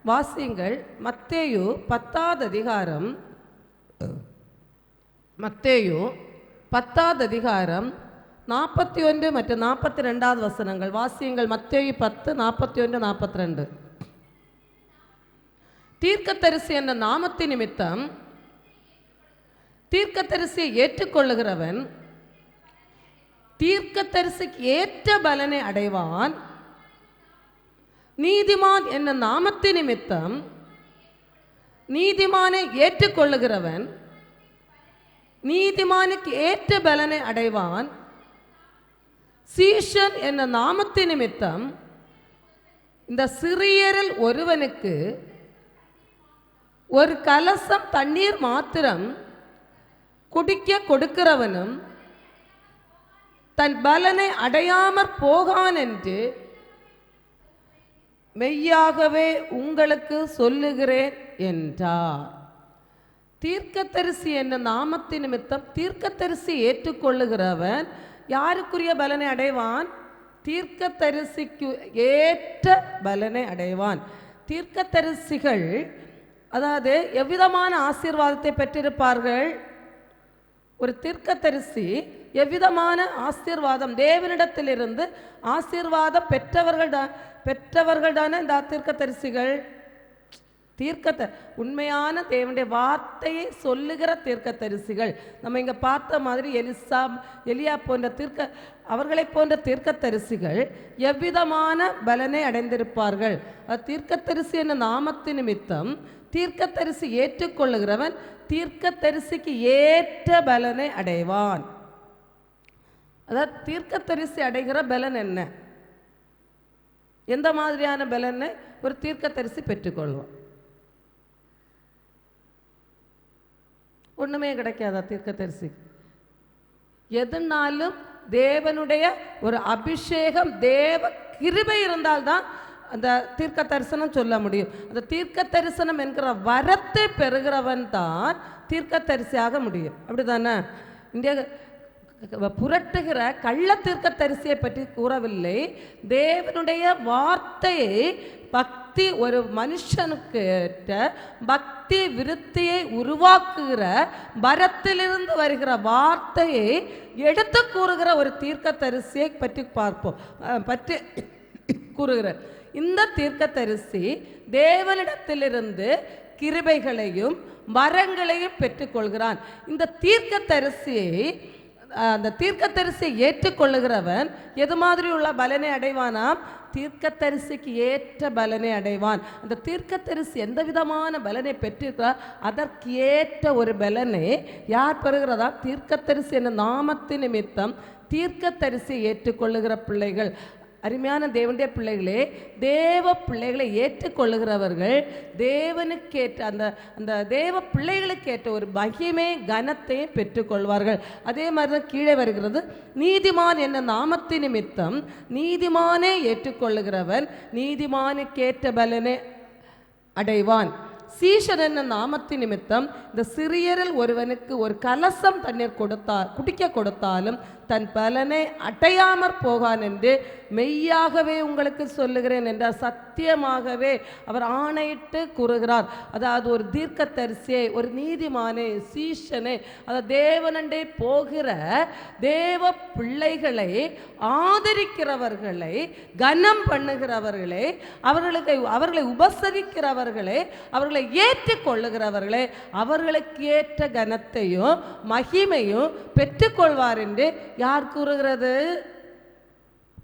வாசியுங்கள். மத்தேயு 10வது அதிகாரம், மத்தேயு 10வது அதிகாரம் 41 மற்றும் 42வது வசனங்கள் வாசியுங்கள். மத்தேயு 10, 41, 42. தீர்க்கதரிசி என்ற நாமத்தின் நிமித்தம் தீர்க்கதரிசியை ஏற்றுக்கொள்ளுகிறவன் தீர்க்கதரிசிக்கு ஏற்ற பலனை அடைவான். நீதிமான் என்ற நாமத்தின் நிமித்தம் நீதிமானை ஏற்றுக்கொள்ளுகிறவன் நீதிமானுக்கு ஏற்ற பலனை அடைவான். சீஷன் என்ற நாமத்தின் நிமித்தம் இந்த சிறியரில் ஒருவனுக்கு ஒரு கலசம் தண்ணீர் மாத்திரம் குடிக்க கொடுக்கிறவனும் தன் பலனை அடையாமற் போகான் என்று மெய்யாகவே உங்களுக்கு சொல்லுகிறேன் என்றார். தீர்க்கதரிசி என்ற நாமத்தின் நிமித்தம் தீர்க்கதரிசி ஏற்றுக்கொள்ளுகிறவன் யாருக்குரிய பலனை அடைவான்? தீர்க்கதரிசிக்கு ஏற்ற பலனை அடைவான். தீர்க்கதரிசிகள் அதாவது எவ்விதமான ஆசீர்வாதத்தை பெற்றிருப்பார்கள்? ஒரு தீர்க்கதரிசி எவ்விதமான ஆசீர்வாதம், தேவனிடத்திலிருந்து ஆசீர்வாதம் பெற்றவர்கள் தானே இந்த தீர்க்கதரிசிகள். உண்மையான தேவனுடைய வார்த்தையை சொல்லுகிற தீர்க்கதரிசிகள். நம்ம இங்கே பார்த்த மாதிரி எலியா போன்ற அவர்களை போன்ற தீர்க்கதரிசிகள் எவ்விதமான பலனை அடைந்திருப்பார்கள்? தீர்க்கதரிசி என்ற நாமத்தின் நிமித்தம் தீர்க்கதரிசி ஏற்றுக்கொள்ளுகிறவன் தீர்க்கதரிசிக்கு ஏற்ற பலனை அடைவான். அதாவது தீர்க்கதரிசி அடைகிற பலன் என்ன? எந்த மாதிரியான பலனை ஒரு தீர்க்கதரிசி பெற்றுக்கொள்வான்? ஒண்ணுமே கிடைக்காதா தீர்க்கதரிசி? எதுனாலும் தேவனுடைய ஒரு அபிஷேகம், தேவ கிருபை இருந்தால்தான் அந்த தீர்க்க தரிசனம் சொல்ல முடியும். அந்த தீர்க்க தரிசனம் என்கிற வரத்தை பெறுகிறவன் தான் தீர்க்க தரிசியாக முடியும். அப்படிதானே? இந்திய புரட்டுகிற கள்ள தீர்க்க தரிசியை பற்றி கூறவில்லை. தேவனுடைய வார்த்தையை பக்தி, ஒரு மனுஷனுக்கு பக்தி விருத்தியை உருவாக்குகிற வரத்திலிருந்து வருகிற வார்த்தையை எடுத்து கூறுகிற ஒரு தீர்க்க தரிசியை பற்றி பற்றி கூறுகிற இந்த தீர்க்கதரிசி தேவனிடத்திலிருந்து கிருபைகளையும் வரங்களையும் பெற்றுக்கொள்கிறான். இந்த தீர்க்கதரிசியை ஏற்றுக்கொள்ளுகிறவன் எது மாதிரி உள்ள பலனை அடைவானாம்? தீர்க்கதரிசிக்கு ஏற்ற பலனை அடைவான். அந்த தீர்க்கதரிசி எந்த விதமான பலனை பெற்றிருக்கிறார், அதற்கு ஏற்ற ஒரு பலனை யார் பெறுகிறதா? தீர்க்கதரிசி என்ற நாமத்தின் நிமித்தம் தீர்க்கதரிசியை ஏற்றுக்கொள்ளுகிற பிள்ளைகள். அருமையான தேவனுடைய பிள்ளைகளே, தேவ பிள்ளைகளை ஏற்றுக்கொள்ளுகிறவர்கள் தேவனுக்கேற்ற அந்த தேவ பிள்ளைகளுக்கேற்ற ஒரு மகிமை கனத்தையும் பெற்றுக்கொள்வார்கள். அதே மாதிரி தான் கீழே வருகிறது, நீதிமான் என்ற நாமத்தின் நிமித்தம் நீதிமானே ஏற்றுக்கொள்ளுகிறவன் நீதிமானுக்கேற்ற பலனை அடைவான். சீஷன் என்ற நாமத்தின் நிமித்தம் இந்த சிறியரில் ஒருவனுக்கு ஒரு கலசம் தண்ணீர் குடிக்க கொடுத்தாலும் தன் பலனை அடையாமற் போகான் என்று மெய்யாகவே உங்களுக்கு சொல்லுகிறேன் என்றார். சத்தியமாகவே அவர் ஆணையிட்டு கூறுகிறார். அதாவது ஒரு தீர்க்கதரிசியை, ஒரு நீதிமானே, சீஷனை, அதாவது தேவனண்டே போகிற தேவ பிள்ளைகளை ஆதரிக்கிறவர்களை, கனம் பண்ணுகிறவர்களை, அவர்களை உபசரிக்கிறவர்களை, அவர்களை ஏற்றுக்கொள்ளுகிறவர்களை அவர்களுக்கு ஏற்ற கனத்தையும் மகிமையும் பெற்றுக்கொள்வார் என்று யார் கூறுகிறது?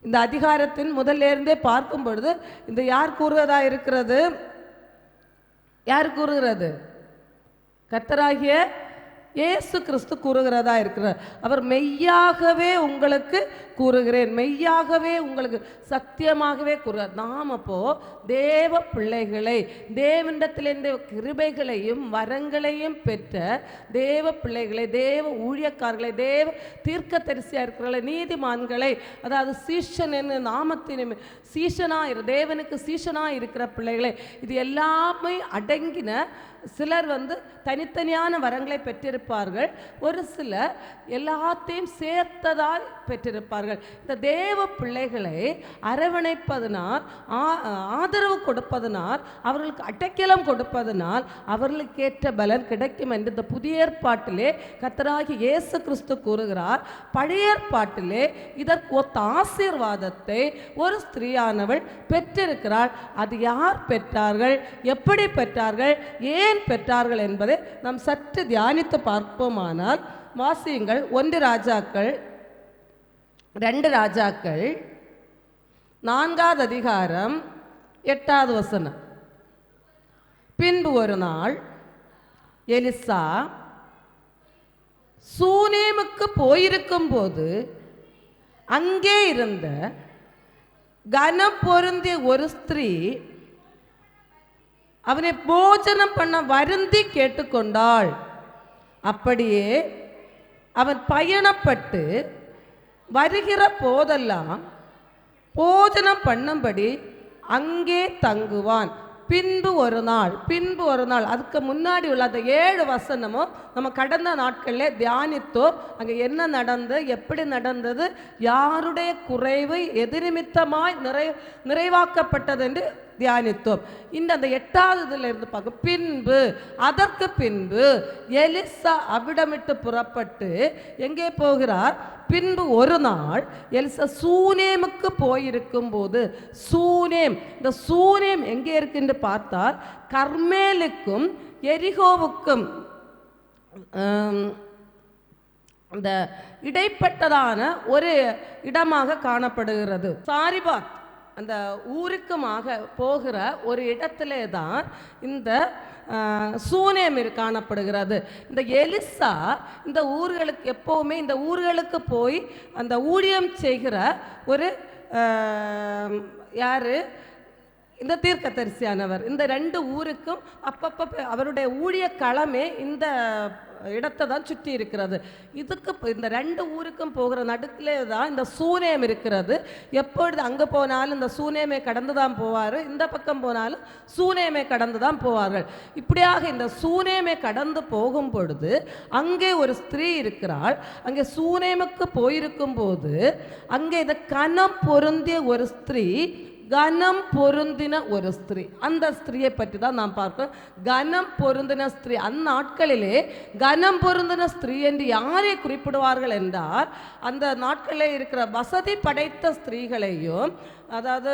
இந்த அதிகாரத்தின் முதல்ல பார்க்கும் பொழுது இந்த யார் கூறுவதா இருக்கிறது? யார் கூறுகிறது? கர்த்தராகிய இயேசு கிறிஸ்து கூறுகிறதா இருக்கிறார். அவர் மெய்யாகவே உங்களுக்கு கூறுகிறேன், மெய்யாகவே உங்களுக்கு சத்தியமாகவே கூறுகிறார். நாம் அப்போ தேவ பிள்ளைகளை, தேவனிடத்திலிருந்து கிருபைகளையும் வரங்களையும் பெற்ற தேவ பிள்ளைகளை, தேவ ஊழியக்காரர்களை, தேவ தீர்க்கதரிசியாக இருக்கிற நீதிமான்களை, அதாவது சீஷன் என்ன நாமத்தின் தேவனுக்கு சீஷனாக இருக்கிற பிள்ளைகளை, இது எல்லாமே அடங்கின. சிலர் தனித்தனியான வரங்களை பெற்றிருப்பார்கள், ஒரு சிலர் எல்லாத்தையும் சேர்த்ததால் பெற்றிருப்பார்கள். இருக்கிறார்கள். இந்த தேவ பிள்ளைகளை அரவணைப்பதனால், ஆதரவு கொடுப்பதனால், அவர்களுக்கு அடைக்கலம் கொடுப்பதனால் அவர்களுக்கேற்ற பலன் கிடைக்கும் என்று இந்த புதிய ஏற்பாட்டிலே கர்த்தராகிய இயேசு கிறிஸ்து கூறுகிறார். பழைய ஏற்பாட்டிலே இதற்கு ஒத்த ஆசீர்வாதத்தை ஒரு ஸ்திரீயானவள் பெற்றிருக்கிறாள். அது யார் பெற்றார்கள், எப்படி பெற்றார்கள், ஏன் பெற்றார்கள் என்பதை நாம் சற்று தியானித்து பார்ப்போமானால், வாசியுங்கள் 1 ராஜாக்கள் 2 ராஜாக்கள் 4வது அதிகாரம் 8வது வசனம். பின்பு ஒரு நாள் எலிசா சூனேமுக்கு போயிருக்கும் போது அங்கே இருந்த கனம் பொருந்திய ஒரு ஸ்திரீ அவனை போஜனம் பண்ண வருந்தி கேட்டுக்கொண்டாள். அப்படியே அவன் பயணப்பட்டு வருகிற போதெல்லாம் போஜனம் பண்ணும்படி அங்கே தங்குவான். பின்பு ஒரு நாள் அதுக்கு முன்னாடி உள்ள அந்த 7 வசனமும் நம்ம கடந்த நாட்களில் தியானித்தோம். அங்கே என்ன நடந்தது, எப்படி நடந்தது, யாருடைய குறைவு எதிர்நிமித்தமாய் நிறைவாக்கப்பட்டது என்று தியானித்தோம். அந்த 8வது இருந்து பார்க்க, பின்பு அதற்கு பின்பு எலிசா அவ்விடமிட்டு புறப்பட்டு எங்கே போகிறார்? பின்பு ஒரு நாள் எலிசா சூனேமுக்கு போயிருக்கும் போது, இந்த சூனேம் எங்கே இருக்குன்னு பார்த்தால் கர்மேலுக்கும் எரிகோவுக்கும் இந்த இடைப்பட்டதான ஒரு இடமாக காணப்படுகிறது. சாரிபாத் அந்த ஊருக்குமாக போகிற ஒரு இடத்திலே தான் இந்த சூனேம் காணப்படுகிறது. இந்த எலிசா இந்த ஊர்களுக்கு எப்போவுமே இந்த ஊர்களுக்கு போய் அந்த ஊழியம் செய்கிற ஒரு யார்? இந்த தீர்க்கதரிசியானவர். இந்த 2 ஊருக்கும் அப்பப்போ அவருடைய ஊழிய களமே இந்த இடத்தை தான் சுற்றி இருக்கிறது. இதுக்கு இந்த 2 ஊருக்கும் போகிற நடுக்கிலே தான் இந்த சூனேம் இருக்கிறது. எப்பொழுது அங்கே போனாலும் இந்த சூனேமை கடந்து தான் போவார், இந்த பக்கம் போனாலும் சூனேமை கடந்து தான் போவார்கள். இப்படியாக இந்த சூனேமை கடந்து போகும் பொழுது அங்கே ஒரு ஸ்திரீ இருக்கிறாள். அங்கே சூனேமுக்கு போயிருக்கும் போது அங்கே இந்த கனம் பொருந்திய ஒரு ஸ்திரீ, கனம் பொருந்தின ஒரு ஸ்திரீ, அந்த ஸ்திரீயை பற்றி தான் நாம் பார்க்கிறோம். கனம் பொருந்தின ஸ்திரீ. அந்நாட்களிலே கனம் பொருந்தின ஸ்திரீ என்று யாரை குறிப்பிடுவார்கள் என்றால், அந்த நாட்களில் இருக்கிற வசதி படைத்த ஸ்திரீகளையும், அதாவது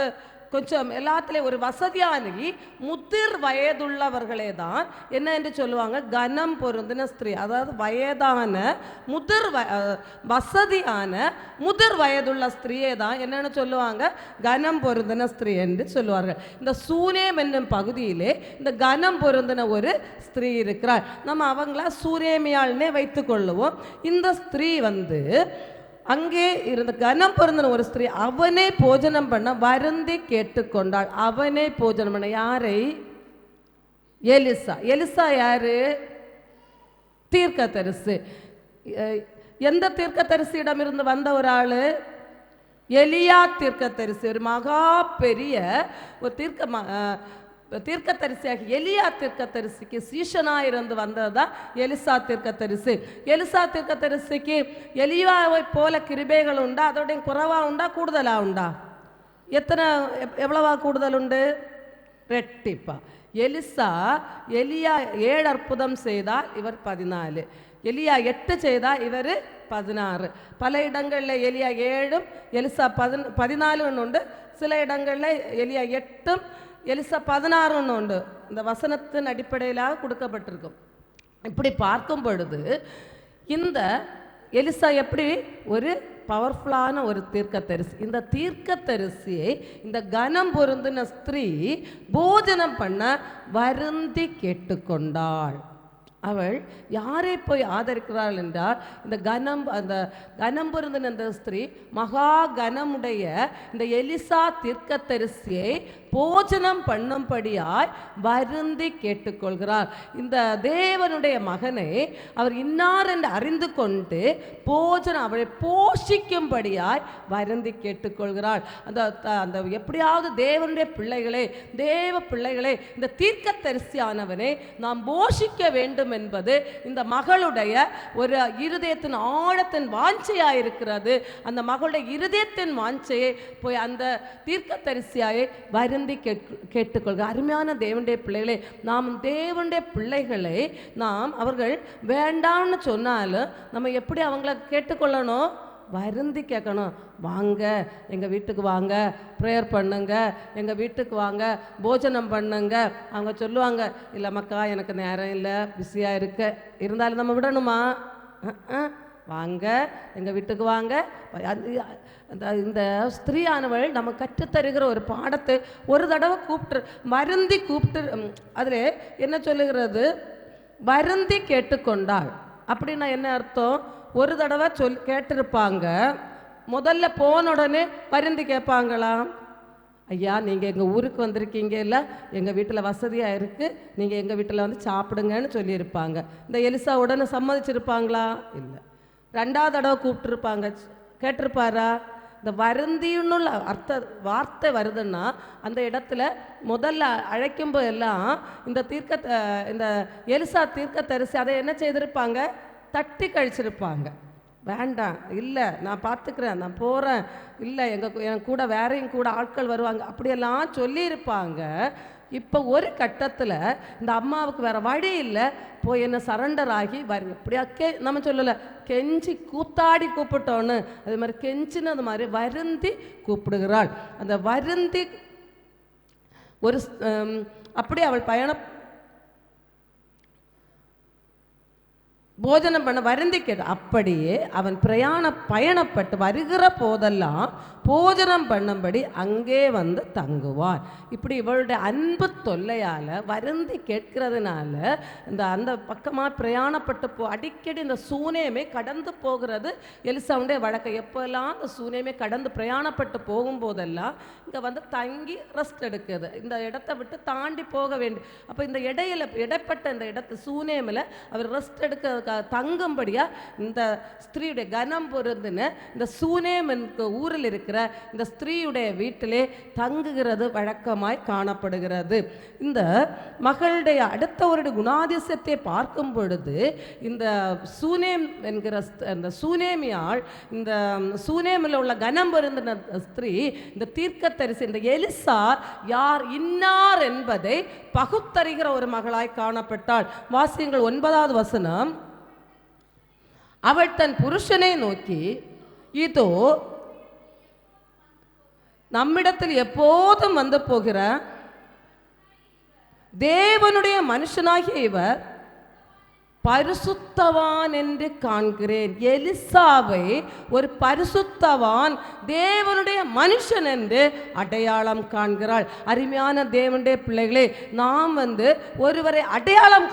கொஞ்சம் எல்லாத்துலேயும் ஒரு வசதியானி முதிர் வயதுள்ளவர்களே தான் என்ன என்று சொல்லுவாங்க? கனம் பொருந்தின ஸ்திரீ. அதாவது வயதான வசதியான முதிர் வயதுள்ள ஸ்திரீயை தான் என்னென்னு சொல்லுவாங்க? கனம் பொருந்தின ஸ்திரீ என்று சொல்லுவார்கள். இந்த சூனேம் என்னும் பகுதியிலே இந்த கனம் பொருந்தின ஒரு ஸ்திரீ இருக்கிறார். நம்ம அவங்கள சூனேமியாள்னே வைத்து கொள்ளுவோம். இந்த ஸ்திரீ அங்கே இருந்த கனம் பொருந்தின ஒரு ஸ்திரீ அவனே போஜனம் பண்ண வருந்தி கேட்டுக்கொண்டாள். அவனே போஜனம் பண்ண யாரை? எலிசா. எலிசா யாரு? தீர்க்கதரிசி. எந்த தீர்க்கதரிசியிடம் இருந்து வந்த ஒரு ஆளு? எலியா தீர்க்கதரிசி. ஒரு மகா பெரிய ஒரு தீர்க்கதரிசியாக எலியா தீர்க்கதரிசிக்கு சீஷனாக இருந்து வந்ததுதான் எலிசா தீர்க்கதரிசி. எலிசா தீர்க்கதரிசிக்கு எலியாவை போல கிருபைகள் உண்டா? அதோடைய குறைவா உண்டா, கூடுதலா உண்டா? எவ்வளவா கூடுதல் உண்டு? ரெட்டிப்பா. எலியா 7 அற்புதம் செய்தால் இவர் 14, எலியா 8 செய்தால் இவர் 16. பல இடங்களில் எலியா 7 எலிசா 14 உண்டு. சில இடங்களில் எலியா 8 எலிசா 16 உண்டு. இந்த வசனத்தின் அடிப்படையிலாக கொடுக்கப்பட்டிருக்கும். இப்படி பார்க்கும் பொழுது இந்த எலிசா எப்படி ஒரு பவர்ஃபுல்லான ஒரு தீர்க்கதரிசி. இந்த தீர்க்கதரிசியை இந்த கனம் பொருந்தின ஸ்திரீ போஜனம் பண்ண வருந்தி கேட்டுக்கொண்டாள். அவள் யாரை போய் ஆதரிக்கிறாள் என்றால், இந்த கனம் பொருந்தின இந்த ஸ்திரீ மகா கனமுடைய இந்த எலிசா தீர்க்கதரிசியை போஜனம் பண்ணும்படியாய் வருந்தி கேட்டுக்கொள்கிறார். இந்த தேவனுடைய மகனை அவர் இன்னார் என்று அறிந்து கொண்டு அவளை போஷிக்கும்படியாய் வருந்தி கேட்டுக்கொள்கிறாள். அந்த எப்படியாவது தேவனுடைய பிள்ளைகளே, தேவ பிள்ளைகளே, இந்த தீர்க்கதரிசியானவனை நாம் போஷிக்க வேண்டும் வேண்டும் என்பது இந்த மகளுடைய ஒரு இருதயத்தின் ஆழத்தின் வாஞ்சையாயிருக்கிறது. அந்த மகளுடைய இருதயத்தின் வாஞ்சையை போய் அந்த தீர்க்கதரிசியாயை வருந்தி கேட்டுக்கொள்க. அருமையான தேவனுடைய பிள்ளைகளை, நாம் தேவனுடைய பிள்ளைகளை நாம் அவர்கள் வேண்டாம்னு சொன்னாலும் நம்ம எப்படி அவங்கள கேட்டுக்கொள்ளணும்? வருந்தி கேட்கணும். வாங்க எங்கள் வீட்டுக்கு வாங்க, ப்ரேயர் பண்ணுங்க, எங்கள் வீட்டுக்கு வாங்க, போஜனம் பண்ணுங்க. அவங்க சொல்லுவாங்க, இல்லை மக்கா எனக்கு நேரம் இல்லை, பிஸியாக இருக்க. இருந்தாலும் நம்ம விடணுமா? வாங்க எங்கள் வீட்டுக்கு வாங்க. இந்த ஸ்திரீயானவள் நம்ம கற்றுத்தருகிற ஒரு பாடத்தை ஒரு தடவை வருந்தி கூப்பிட்டு, அதில் என்ன சொல்லுகிறது? வருந்தி கேட்டுக்கொண்டாள். அப்படின்னா என்ன அர்த்தம்? ஒரு தடவை கேட்டிருப்பாங்க, முதல்ல போன உடனே வருந்தி கேட்பாங்களா? ஐயா நீங்கள் எங்கள் ஊருக்கு வந்திருக்கீங்க, இல்லை எங்கள் வீட்டில் வசதியாக இருக்குது, நீங்கள் எங்கள் வீட்டில் வந்து சாப்பிடுங்கன்னு சொல்லியிருப்பாங்க. இந்த எலிசா உடனே சம்மதிச்சிருப்பாங்களா? இல்லை. ரெண்டாவது தடவை கூப்பிட்டுருப்பாங்க, கேட்டிருப்பாரா? இந்த வருந்தின்னு வார்த்தை வருதுன்னா அந்த இடத்துல முதல்ல அழைக்கும்போது எல்லாம் இந்த எலிசா தீர்க்கதரிசி அதை என்ன செய்திருப்பாங்க? தட்டி கழிச்சிருப்பாங்க. வேண்டாம், இல்லை நான் பார்த்துக்கிறேன், நான் போகிறேன், இல்லை என் கூட வேறையும் கூட ஆட்கள் வருவாங்க, அப்படியெல்லாம் சொல்லியிருப்பாங்க. இப்போ ஒரு கட்டத்தில் இந்த அம்மாவுக்கு வேறு வழி இல்லை, போய் என்ன சரண்டர் ஆகி எப்படியா நம்ம சொல்லலை, கெஞ்சி கூத்தாடி கூப்பிட்டோன்னு அது மாதிரி கெஞ்சின்னு அது மாதிரி வருந்தி கூப்பிடுகிறாள். அந்த வருந்தி ஒரு அப்படி அவள் போஜனம் பண்ண வருந்தி கேட்டு, அப்படியே அவன் பயணப்பட்டு வருகிற போதெல்லாம் போஜனம் பண்ணும்படி அங்கே வந்து தங்குவான். இப்படி இவளுடைய அன்பு தொல்லையால் வருந்தி கேட்கிறதுனால அந்த பக்கமாக பிரயாணப்பட்டு அடிக்கடி இந்த சூனேமே கடந்து போகிறது எலிசாவுடைய வழக்கம். எப்போல்லாம் அந்த சூனேமே கடந்து பிரயாணப்பட்டு போகும்போதெல்லாம் இங்கே வந்து தங்கி ரெஸ்ட் எடுக்குது. இந்த இடத்தை விட்டு தாண்டி போக வேண்டும். அப்போ இந்த இடைப்பட்ட இந்த இடத்து சூனேமில் அவர் ரெஸ்ட் எடுக்க தங்கும்படியா இந்த ஸ்திரீயுடைய கனம் பொருந்தின இந்த சூனேம் ஊரில் இருக்கிற இந்த ஸ்திரீயுடைய வீட்டிலே தங்குகிறது வழக்கமாய் காணப்படுகிறது. இந்த மகளுடைய அடுத்த ஒரு குணாதிசயத்தை பார்க்கும் பொழுது இந்த சூனேம் என்கிற அந்த சூனேமியாள், இந்த சூனேமில் உள்ள கனம் பொருந்தின ஸ்திரீ, இந்த தீர்க்கதரிசி இந்த எலிசா யார் இன்னார் என்பதை பகுத்தறிகிற ஒரு மகளாய் காணப்பட்டாள். வாசியங்கள் 9வது வசனம். அவள் தன் புருஷனை நோக்கி, இதோ நம்மிடத்தில் எப்போதும் வந்து போகிற தேவனுடைய மனுஷனாகிய இவர் பரிசுத்தவான் என்று காண்கிறேன். எலிசாவை ஒரு பரிசுத்தவான், தேவனுடைய மனுஷன் என்று அடையாளம் காண்கிறாள். அருமையான தேவனுடைய பிள்ளைகளே, நாம் ஒருவரை அடையாளம்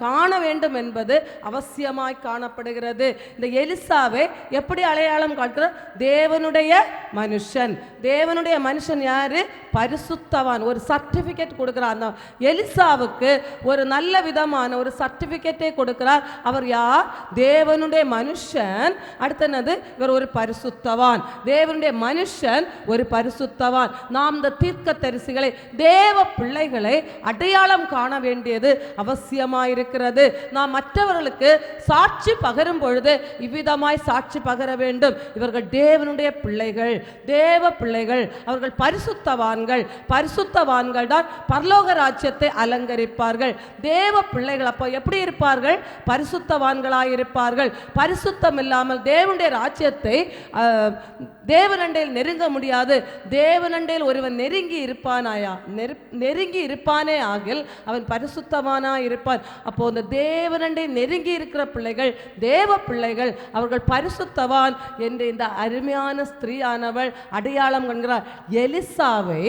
காண வேண்டும் என்பது அவசியமாய் காணப்படுகிறது. இந்த எலிசாவை எப்படி அடையாளம் காண்கிறார்? தேவனுடைய மனுஷன். தேவனுடைய மனுஷன் யாரு? பரிசுத்தவான். ஒரு சர்டிபிகேட் கொடுக்கிறார். அந்த எலிசாவுக்கு ஒரு நல்ல விதமான ஒரு சர்டிபிகேட்டை கொடுக்கிறார். அவர் யார்? தேவனுடைய மனுஷன். அடுத்தது இவர் ஒரு பரிசுத்தவான். தேவனுடைய மனுஷன் ஒரு பரிசுத்தவான். நாம் இந்த தீர்க்கதரிசிகளை, தேவ பிள்ளைகளை அடையாளம் காண வேண்டியது அவசியமாயிருக்கிறது. நாம் மற்றவர்களுக்கு சாட்சி பகரும் பொழுது இவ்விதமாய் சாட்சி பகர வேண்டும். இவர்கள் தேவனுடைய பிள்ளைகள், தேவ பிள்ளைகள், அவர்கள் பரிசுத்தவான்கள். பரிசுத்தவான்கள் தான் பரலோக ராஜ்யத்தை அலங்கரிப்பார்கள். தேவ பிள்ளைகள் அப்போ எப்படி இருப்பார்கள்? பரிசுத்தவான்களாயிருப்பார்கள். பரிசுத்தம் இல்லாமல் தேவனுடைய ராஜ்யத்தை தேவனண்டையில் நெருங்க முடியாது. தேவனண்டையில் ஒருவன் நெருங்கி இருப்பானே ஆகில் அவன் பரிசுத்தவானாய் இருப்பான். அப்போ அந்த தேவனண்டை நெருங்கி இருக்கிற பிள்ளைகள், தேவ பிள்ளைகள், அவர்கள் பரிசுத்தவான் என்று இந்த அருமையான ஸ்திரீயானவள் அடையாளம் காண்கிறார். எலிசாவை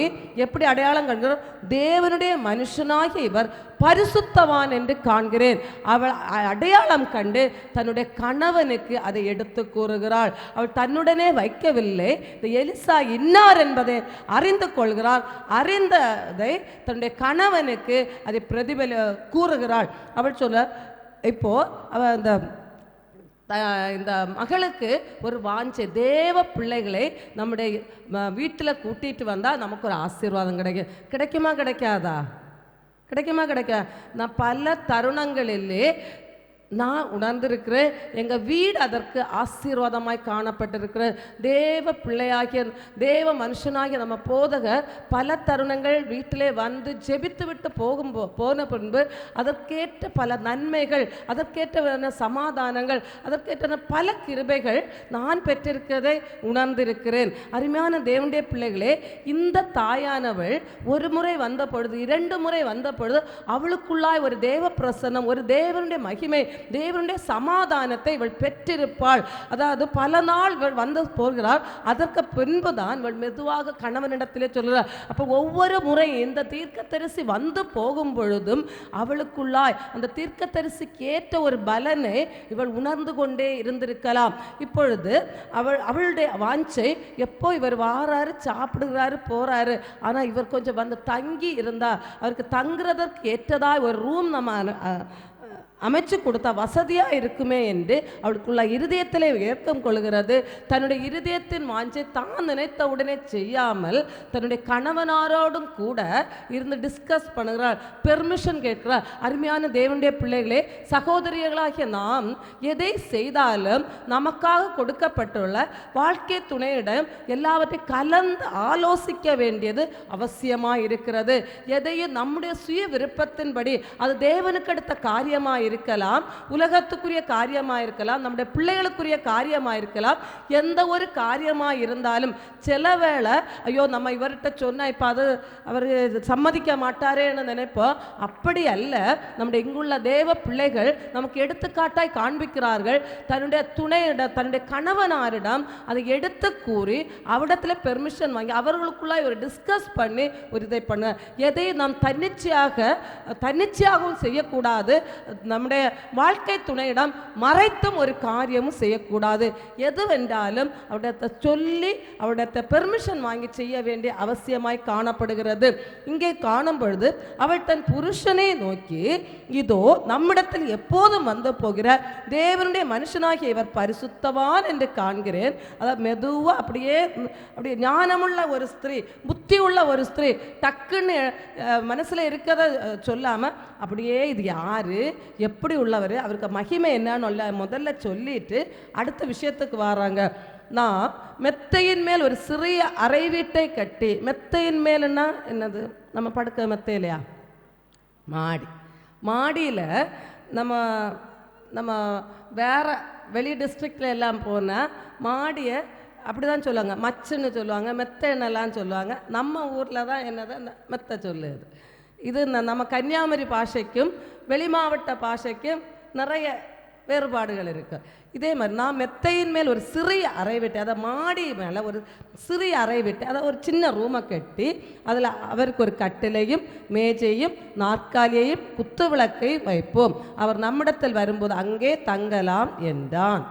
எப்படி அடையாளம் காண்கிறார்? தேவனுடைய மனுஷனாகிய இவர் பரிசுத்தவான் என்று காண்கிறேன். அவள் அடையாளம் கண்டு தன்னுடைய கணவனுக்கு அதை எடுத்து கூறுகிறாள். அவள் தன்னுடனே வைக்கவில்லை. இந்த எலிசா இன்னார் என்பதை அறிந்து கொள்கிறாள். அறிந்ததை தன்னுடைய கணவனுக்கு அதை கூறுகிறாள். அவள் சொல்ல, இப்போ அவள் இந்த மகளுக்கு ஒரு வாஞ்சை, தேவ பிள்ளைகளை நம்முடைய வீட்டில் கூட்டிகிட்டு வந்தால் நமக்கு ஒரு ஆசீர்வாதம் கிடைக்குமா? கிடைக்காதா? கிடைக்குமா? கிடைக்க நான் பல தருணங்களிலே நான் உணர்ந்திருக்கிறேன். எங்கள் வீடு அதற்கு ஆசீர்வாதமாய் காணப்பட்டிருக்கிற தேவ பிள்ளையாகிய தேவ மனுஷனாகிய நம்ம போதகர் பல தருணங்கள் வீட்டிலே வந்து ஜெபித்து விட்டு போன பின்பு அதற்கேற்ற பல நன்மைகள், அதற்கேற்ற சமாதானங்கள், அதற்கேற்ற பல கிருபைகள் நான் பெற்றிருக்கிறதை உணர்ந்திருக்கிறேன். அருமையான தேவனுடைய பிள்ளைகளே, இந்த தாயானவள் ஒரு முறை வந்த பொழுது, 2 முறை வந்த பொழுது அவளுக்குள்ளாய் ஒரு தேவ பிரசன்னம், ஒரு தேவனுடைய மகிமை, தேவனுடைய சமாதானத்தை இவள் பெற்றிருப்பாள். அதாவது பல நாள் இவள் வந்து போகிறாள். அதற்கு பின்புதான் இவள் மெதுவாக கணவனிடத்திலே சொல்கிறாள். அப்போ ஒவ்வொரு முறை இந்த தீர்க்கதரிசி வந்து போகும் பொழுதும் அவளுக்குள்ளாய் அந்த தீர்க்கதரிசிக்கு ஏற்ற ஒரு பலனை இவள் உணர்ந்து கொண்டே இருந்திருக்கலாம். இப்பொழுது அவளுடைய வாஞ்சை, எப்போ இவர் வாராரு, சாப்பிடுகிறாரு, போறாரு, ஆனால் இவர் கொஞ்சம் வந்து தங்கி இருந்தா அவருக்கு தங்குறதற்கு ஏற்றதாய் ஒரு ரூம் நம்ம அமைச்சு கொடுத்தா வசதியாக இருக்குமே என்று அவளுக்குள்ள இருதயத்தில் ஏற்கம் கொள்கிறது. தன்னுடைய இருதயத்தின் வாஞ்சை தான் நினைத்த உடனே செய்யாமல் தன்னுடைய கணவனாரோடும் கூட இருந்து டிஸ்கஸ் பண்ணுகிறாள், பெர்மிஷன் கேட்கிறாள். அருமையான தேவனுடைய பிள்ளைகளே, சகோதரிகளாகிய நாம் எதை செய்தாலும் நமக்காக கொடுக்கப்பட்டுள்ள வாழ்க்கை துணையிடம் எல்லாவற்றையும் கலந்து ஆலோசிக்க வேண்டியது அவசியமாக இருக்கிறது. எதையும் நம்முடைய சுய விருப்பத்தின்படி, அது தேவனுக்கு அடுத்த காரியமாக இருக்கலாம், உலகத்துக்குரிய காரியமாக இருக்கலாம், நம்முடைய பிள்ளைகளுக்குரிய காரியமாக இருக்கலாம், எந்த ஒரு காரியமாக இருந்தாலும் சில வேளை ஐயோ நம்ம இவர்கிட்ட சொன்னால் இப்போ அது அவர் சம்மதிக்க மாட்டாரேன்னு நினைப்போம். அப்படி அல்ல. நம்முடைய இங்குள்ள தேவ பிள்ளைகள் நமக்கு எடுத்துக்காட்டாய் காண்பிக்கிறார்கள். தன்னுடைய துணையிடம், தன்னுடைய கணவனாரிடம் அதை எடுத்து கூறி அவரிடத்தில் பெர்மிஷன் வாங்கி அவர்களுக்குள்ளாய் ஒரு டிஸ்கஸ் பண்ணி ஒரு இதை பண்ண, எதை நாம் தன்னிச்சையாகவும் செய்யக்கூடாது. நம்முடைய வாழ்க்கை துணையிடம் மறைத்தும் ஒரு காரியமும் செய்யக்கூடாது. எதுவென்றாலும் அவரிடத்தை சொல்லி அவரிடத்தை பெர்மிஷன் வாங்கி செய்ய வேண்டிய அவசியமாய் காணப்படுகிறது. இங்கே காணும் பொழுது அவள் தன் புருஷனை நோக்கி, இதோ நம்மிடத்தில் எப்போதும் வந்து போகிற தேவனுடைய மனுஷனாகிய இவர் பரிசுத்தவான் என்று காண்கிறேன். அதாவது மெதுவாக அப்படியே ஞானமுள்ள ஒரு ஸ்திரீ, புத்தி உள்ள ஒரு ஸ்திரீ, டக்குன்னு மனசில் இருக்கிறத சொல்லாமல் அப்படியே இது யாரு, எப்படி உள்ளவர், அவருக்கு மகிமை என்னன்னு முதல்ல சொல்லிட்டு அடுத்த விஷயத்துக்கு வராங்க. நான் மெத்தையின் மேல் ஒரு சிறிய அறை வீட்டை கட்டி, மெத்தையின் மேலுன்னா என்னது, நம்ம படுக்க மெத்தை இல்லையா, மாடியில் நம்ம வேற வெளி டிஸ்ட்ரிக்டில் எல்லாம் போனால் மாடியை அப்படி தான் சொல்லுவாங்க, மச்சுன்னு சொல்லுவாங்க, மெத்தைன்னெல்லாம் சொல்லுவாங்க. நம்ம ஊரில் தான் என்னது மெத்தை சொல்லுது. இது நம்ம கன்னியாகுமரி பாஷைக்கும் வெளி மாவட்ட பாஷைக்கும் நிறைய வேறுபாடுகள் இருக்குது. இதே மாதிரி நான் மெத்தையின் மேல் ஒரு சிறிய அறை விட்டு, அதை மாடி மேலே ஒரு சிறிய அறை விட்டு, அதை ஒரு சின்ன ரூமை கட்டி அதில் அவருக்கு ஒரு கட்டிலையும் மேஜையும் நாற்காலியையும் குத்து விளக்கையும் வைப்போம். அவர் நம்மிடத்தில் வரும்போது அங்கே தங்கலாம் என்றான்.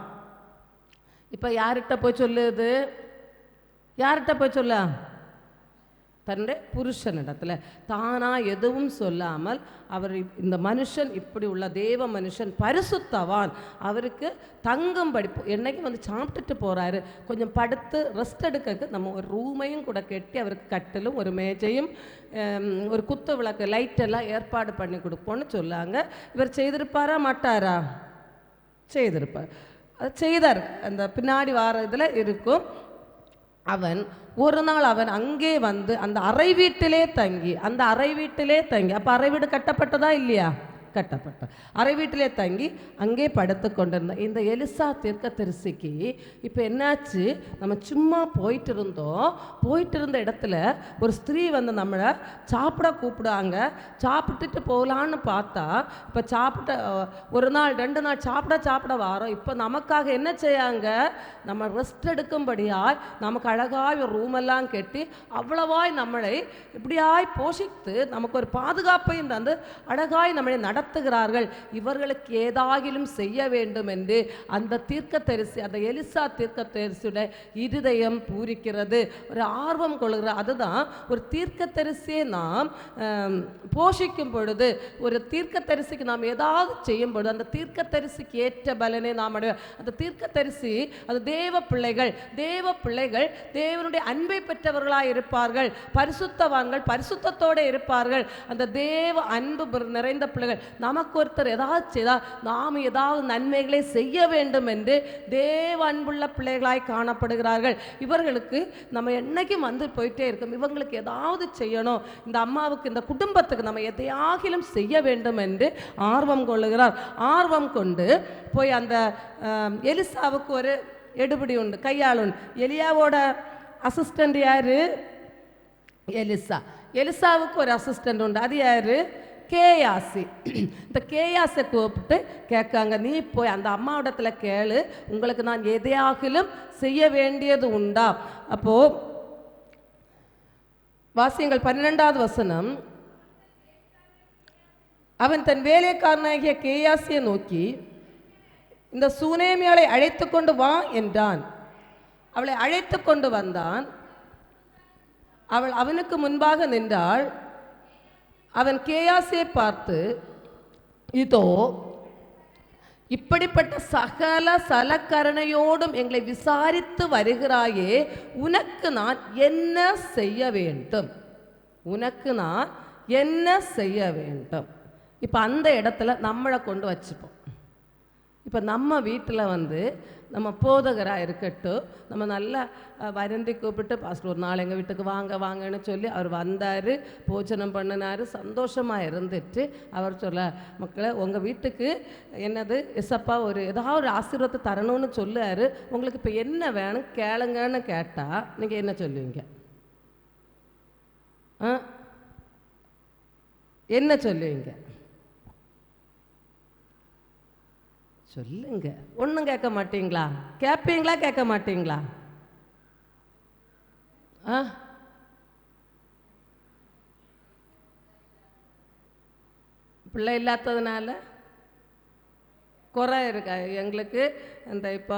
இப்போ யார்கிட்ட போய் சொல்லுது? யார்கிட்ட போய் சொல்ல? தன்னுடைய புருஷனிடத்துல. தானா எதுவும் சொல்லாமல் அவர், இந்த மனுஷன் இப்படி உள்ள தேவ மனுஷன் பரிசுத்தவான், அவருக்கு தங்கும்படி என்னைக்கு வந்து சாப்பிட்டுட்டு போகிறாரு, கொஞ்சம் படுத்து ரெஸ்ட் எடுக்க நம்ம ஒரு ரூமையும் கூட கட்டி அவருக்கு கட்டிலும் ஒரு மேஜையும் ஒரு குத்து விளக்கு லைட்டெல்லாம் ஏற்பாடு பண்ணி கொடுப்போன்னு சொல்லாங்க. இவர் செய்திருப்பாரா மாட்டாரா? செய்திருப்பார். அது செய்தார். அந்த பின்னாடி வார இதில் இருக்கும். அவன் ஒரு நாள் அவன் அங்கே வந்து அந்த அறை வீட்டிலே தங்கி, அப்போ அறை வீடு கட்டப்பட்டதா இல்லையா? கட்டப்பட்ட அறை வீட்டிலே தங்கி அங்கே படுத்து கொண்டிருந்தோம். இந்த எலிசா தீர்க்கதரிசிக்கு இப்போ என்னாச்சு, நம்ம சும்மா போயிட்டு இருந்த இடத்துல ஒரு ஸ்திரீ வந்து நம்மளை சாப்பிட கூப்பிடுவாங்க. சாப்பிட்டுட்டு போகலான்னு பார்த்தா, இப்போ சாப்பிட்ட ஒரு நாள் 2 நாள் சாப்பிட வாரோம். இப்போ நமக்காக என்ன செய்யாங்க, நம்ம ரெஸ்ட் எடுக்கும்படியாய் நமக்கு அழகாய் ஒரு ரூமெல்லாம் கட்டி அவ்வளவாய் நம்மளை இப்படியாய் போஷித்து நமக்கு ஒரு பாதுகாப்பையும் தந்து அழகாய் நம்மளை நடத்துகிறார்கள், இவர்களுக்கு ஏதாகிலும் செய்ய வேண்டும் என்று அந்த தீர்க்கதரிசி, அந்த எலிசா தீர்க்கதரிசியுடைய இருதயம் பூரிக்கிறது, ஒரு ஆர்வம் கொள்கிறார். அதுதான் ஒரு தீர்க்கதரிசியை நாம் போஷிக்கும் பொழுது, ஒரு தீர்க்கதரிசிக்கு நாம் ஏதாவது செய்யும் பொழுது அந்த தீர்க்கதரிசிக்கு ஏற்ற பலனை நாம் அடைவோம். அந்த தீர்க்கதரிசி அது தேவ பிள்ளைகள், தேவனுடைய அன்பை பெற்றவர்களாய் இருப்பார்கள், பரிசுத்தவான்கள், பரிசுத்தத்தோடு இருப்பார்கள். அந்த தேவ அன்பு நிறைந்த பிள்ளைகள். நமக்கு ஒருத்தர் ஏதாவது செய்தால் நாம் ஏதாவது நன்மைகளை செய்ய வேண்டும் என்று தேவ அன்புள்ள பிள்ளைகளாய் காணப்படுகிறார்கள். இவர்களுக்கு நம்ம என்னைக்கும் வந்து போயிட்டே இருக்கும், இவங்களுக்கு ஏதாவது செய்யணும், இந்த அம்மாவுக்கு, இந்த குடும்பத்துக்கு நம்ம எதையாகிலும் செய்ய வேண்டும் என்று ஆர்வம் கொள்ளுகிறார். ஆர்வம் கொண்டு போய் அந்த எலிசாவுக்கு ஒரு எடுபடி உண்டு, கையாள் உண்டு. எலியாவோட அசிஸ்டண்ட் யாரு? எலிசாவுக்கு ஒரு அசிஸ்டண்ட் உண்டு, அது யாரு? கேயாசி. இந்த கேயாசை கூப்பிட்டு கேட்காங்க, நீ போய் அந்த அம்மாவிடத்துல கேளு, உங்களுக்கு நான் எதையாகிலும் செய்ய வேண்டியது உண்டா? அப்போ வாசியங்கள் 12வது வசனம். அவன் தன் வேலைக்காரனாகிய கேயாசியை நோக்கி, இந்த சூனேமியாளை அழைத்து கொண்டு வா என்றான். அவளை அழைத்து கொண்டு வந்தான். அவள் அவனுக்கு முன்பாக நின்றாள். அவன் கேயாசை பார்த்து, இதோ இப்படிப்பட்ட சகல சலக்கரணையோடும் எங்களை விசாரித்து வருகிறாயே, உனக்கு நான் என்ன செய்ய வேண்டும்? உனக்கு நான் என்ன செய்ய வேண்டும்? இப்போ அந்த இடத்துல நம்மளை கொண்டு வச்சுப்போம். இப்போ நம்ம வீட்டில் வந்து நம்ம போதகராக இருக்கட்டும், நம்ம நல்லா வருந்தி கூப்பிட்டு, பாஸ்டர் ஒரு நாள் எங்கள் வீட்டுக்கு வாங்க வாங்கன்னு சொல்லி அவர் வந்தார், போஜனம் பண்ணினார், சந்தோஷமாக இருந்துட்டு அவர் சொல்ல, மக்களை உங்கள் வீட்டுக்கு என்னது எசப்பா ஒரு ஏதாவது ஒரு ஆசீர்வாதத்தை தரணும்னு சொல்லுவார், உங்களுக்கு இப்போ என்ன வேணும் கேளுங்கன்னு கேட்டால் நீங்கள் என்ன சொல்லுவீங்க? என்ன சொல்லுவீங்க? சொல்லுங்க. ஒன்றும் கேட்க மாட்டீங்களா? கேட்பீங்களா கேட்க மாட்டீங்களா? பிள்ளை இல்லாததுனால குறை இருக்கா எங்களுக்கு? அந்த இப்போ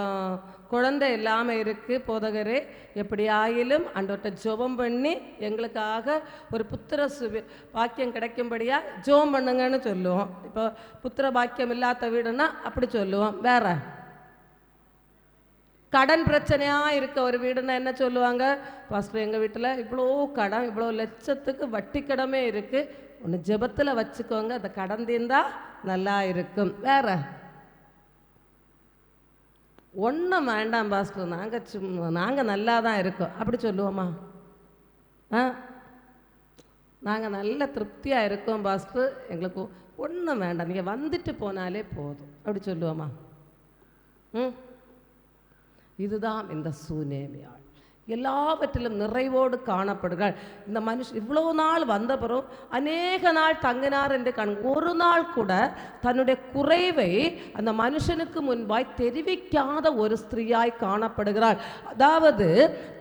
குழந்தை இல்லாமல் இருக்குது போதகரே, எப்படி ஆயிலும் ஆண்டவர்கிட்ட ஜெபம் பண்ணி எங்களுக்காக ஒரு புத்திர பாக்கியம் கிடைக்கும்படியாக ஜெபம் பண்ணுங்கன்னு சொல்லுவோம். இப்போ புத்திர பாக்கியம் இல்லாத வீடுன்னா அப்படி சொல்லுவோம். வேற கடன் பிரச்சனையாக இருக்க ஒரு வீடுன்னா என்ன சொல்லுவாங்க? பாஸ்டர் எங்கள் வீட்டில் இவ்வளோ கடன், இவ்வளோ லட்சத்துக்கு வட்டி கடமே இருக்குது, ஒன்று ஜெபத்தில் வச்சுக்கோங்க, அதை கடன் தீர்ந்தா நல்லா இருக்கும். வேற ஒன்றும் வேண்டாம் பாஸ்டர், நாங்கள் நல்லா தான் இருக்கோம் அப்படி சொல்லுவோமா? நாங்கள் நல்ல திருப்தியாக இருக்கோம் பாஸ்டர், எங்களுக்கு ஒன்றும் வேண்டாம், நீங்கள் வந்துட்டு போனாலே போதும் அப்படி சொல்லுவோமா? இதுதான் இந்த சூனேமியாள். எல்லாவற்றிலும் நிறைவோடு காணப்படுகிறாள். இந்த மனுஷன் இவ்வளோ நாள் வந்த பிறகு அநேக நாள் தங்கினார் என்று ஒரு நாள் கூட தன்னுடைய குறைவை அந்த மனுஷனுக்கு முன்பாய் தெரிவிக்காத ஒரு ஸ்திரீயாய் காணப்படுகிறாள். அதாவது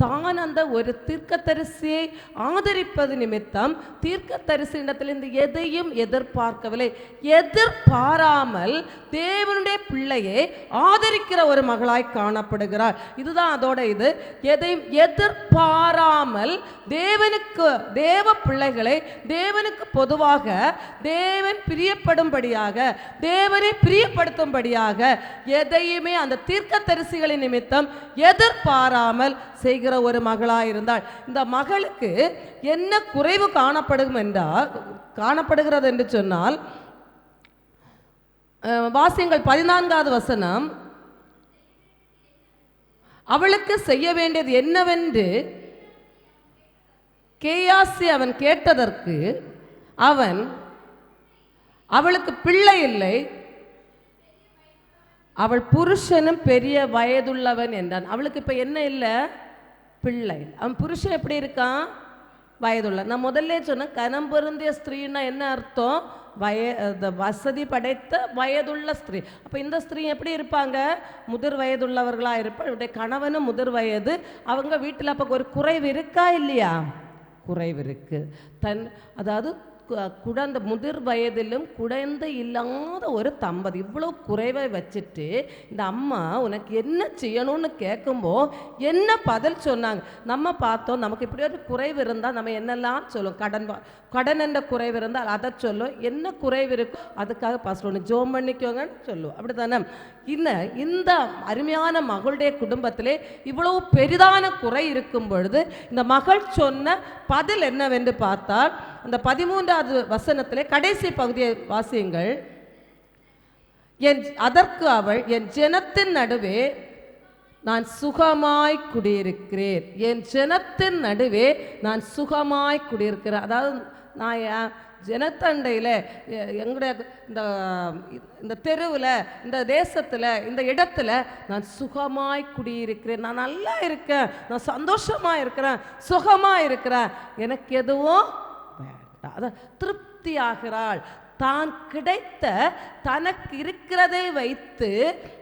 தான் அந்த ஒரு தீர்க்கதரிசியை ஆதரிப்பது நிமித்தம் தீர்க்கதரிசியிடத்திலிருந்து எதையும் எதிர்பார்க்கவில்லை. எதிர்பாராமல் தேவனுடைய பிள்ளையை ஆதரிக்கிற ஒரு மகளாய் காணப்படுகிறாள். இதுதான் அதோட இது. எதையும் எதிர்பாராமல் தேவனுக்கு, தேவ பிள்ளைகளை தேவனுக்கு பொதுவாக தேவன் பிரியப்படும்படியாக, தேவனை பிரியப்படுத்தும்படியாக எதையுமே அந்த தீர்க்கதரிசிகளின் நிமித்தம் எதிர்பாராமல் செய்கிற ஒரு மகளாய் இருந்தாள். இந்த மகளுக்கு என்ன குறைவு காணப்படுகிறது என்று சொன்னால், வாசியங்கள் 14வது வசனம். அவளுக்கு செய்ய வேண்டியது என்னவென்று கேயாசி அவன் கேட்டதற்கு அவளுக்கு பிள்ளை இல்லை, அவள் புருஷனும் பெரிய வயதுள்ளவன் என்றான். அவளுக்கு இப்ப என்ன இல்லை? பிள்ளை. அவன் புருஷன் எப்படி இருக்கான்? வயதுள்ள. நான் முதல்ல சொன்ன கனம் பொருந்திய ஸ்திரீன்னா என்ன அர்த்தம்? வசதி படைத்த வயதுள்ள ஸ்திரீ. அப்போ இந்த ஸ்திரீ எப்படி இருப்பாங்க? முதிர் வயதுள்ளவர்களாக இருப்பாள். இவருடைய கணவனும் முதிர் வயது. அவங்க வீட்டில் அப்போ ஒரு குறைவு இருக்கா இல்லையா? குறைவு இருக்கு. அதாவது குழந்தை முதிர் வயதிலும் குழந்தை இல்லாத ஒரு தம்பதி இவ்வளோ குறைவை வச்சுட்டு இந்த அம்மா உனக்கு என்ன செய்யணும்னு கேட்கும்போ என்ன பதில் சொன்னாங்க. நம்ம பார்த்தோம், நமக்கு இப்படி ஒரு குறைவு இருந்தால் நம்ம என்னெல்லாம் சொல்லுவோம், கடன் என்ற குறைவு இருந்தால் அதை சொல்லும், என்ன குறைவு இருக்கும் அதுக்காக பாஸ்டர் ஒன்று ஜோம் பண்ணிக்கோங்கன்னு சொல்லுவோம், அப்படி தானே. இந்த அருமையான மகளுடைய குடும்பத்திலே இவ்வளவு பெரிதான குறை இருக்கும் பொழுது இந்த மகள் சொன்ன பதில் என்னவென்று பார்த்தால், அந்த 13வது வசனத்திலே கடைசி பகுதியை வாசியுங்கள். அதற்கு அவள், என் ஜனத்தின் நடுவே நான் சுகமாய் குடியிருக்கிறேன், என் ஜனத்தின் நடுவே நான் சுகமாய் குடியிருக்கிறேன். அதாவது நான் ஜனத்தண்டையில் எங்களுடைய இந்த தெருவில், இந்த தேசத்தில், இந்த இடத்துல நான் சுகமாய் குடியிருக்கிறேன், நான் நல்லா இருக்கேன், நான் சந்தோஷமாக இருக்கிறேன், சுகமாக இருக்கிறேன், எனக்கு எதுவும் வேண்டாம். அதை திருப்தி ஆகிறாள். தான் கிடைத்த தனக்கு இருக்கிறதை வைத்து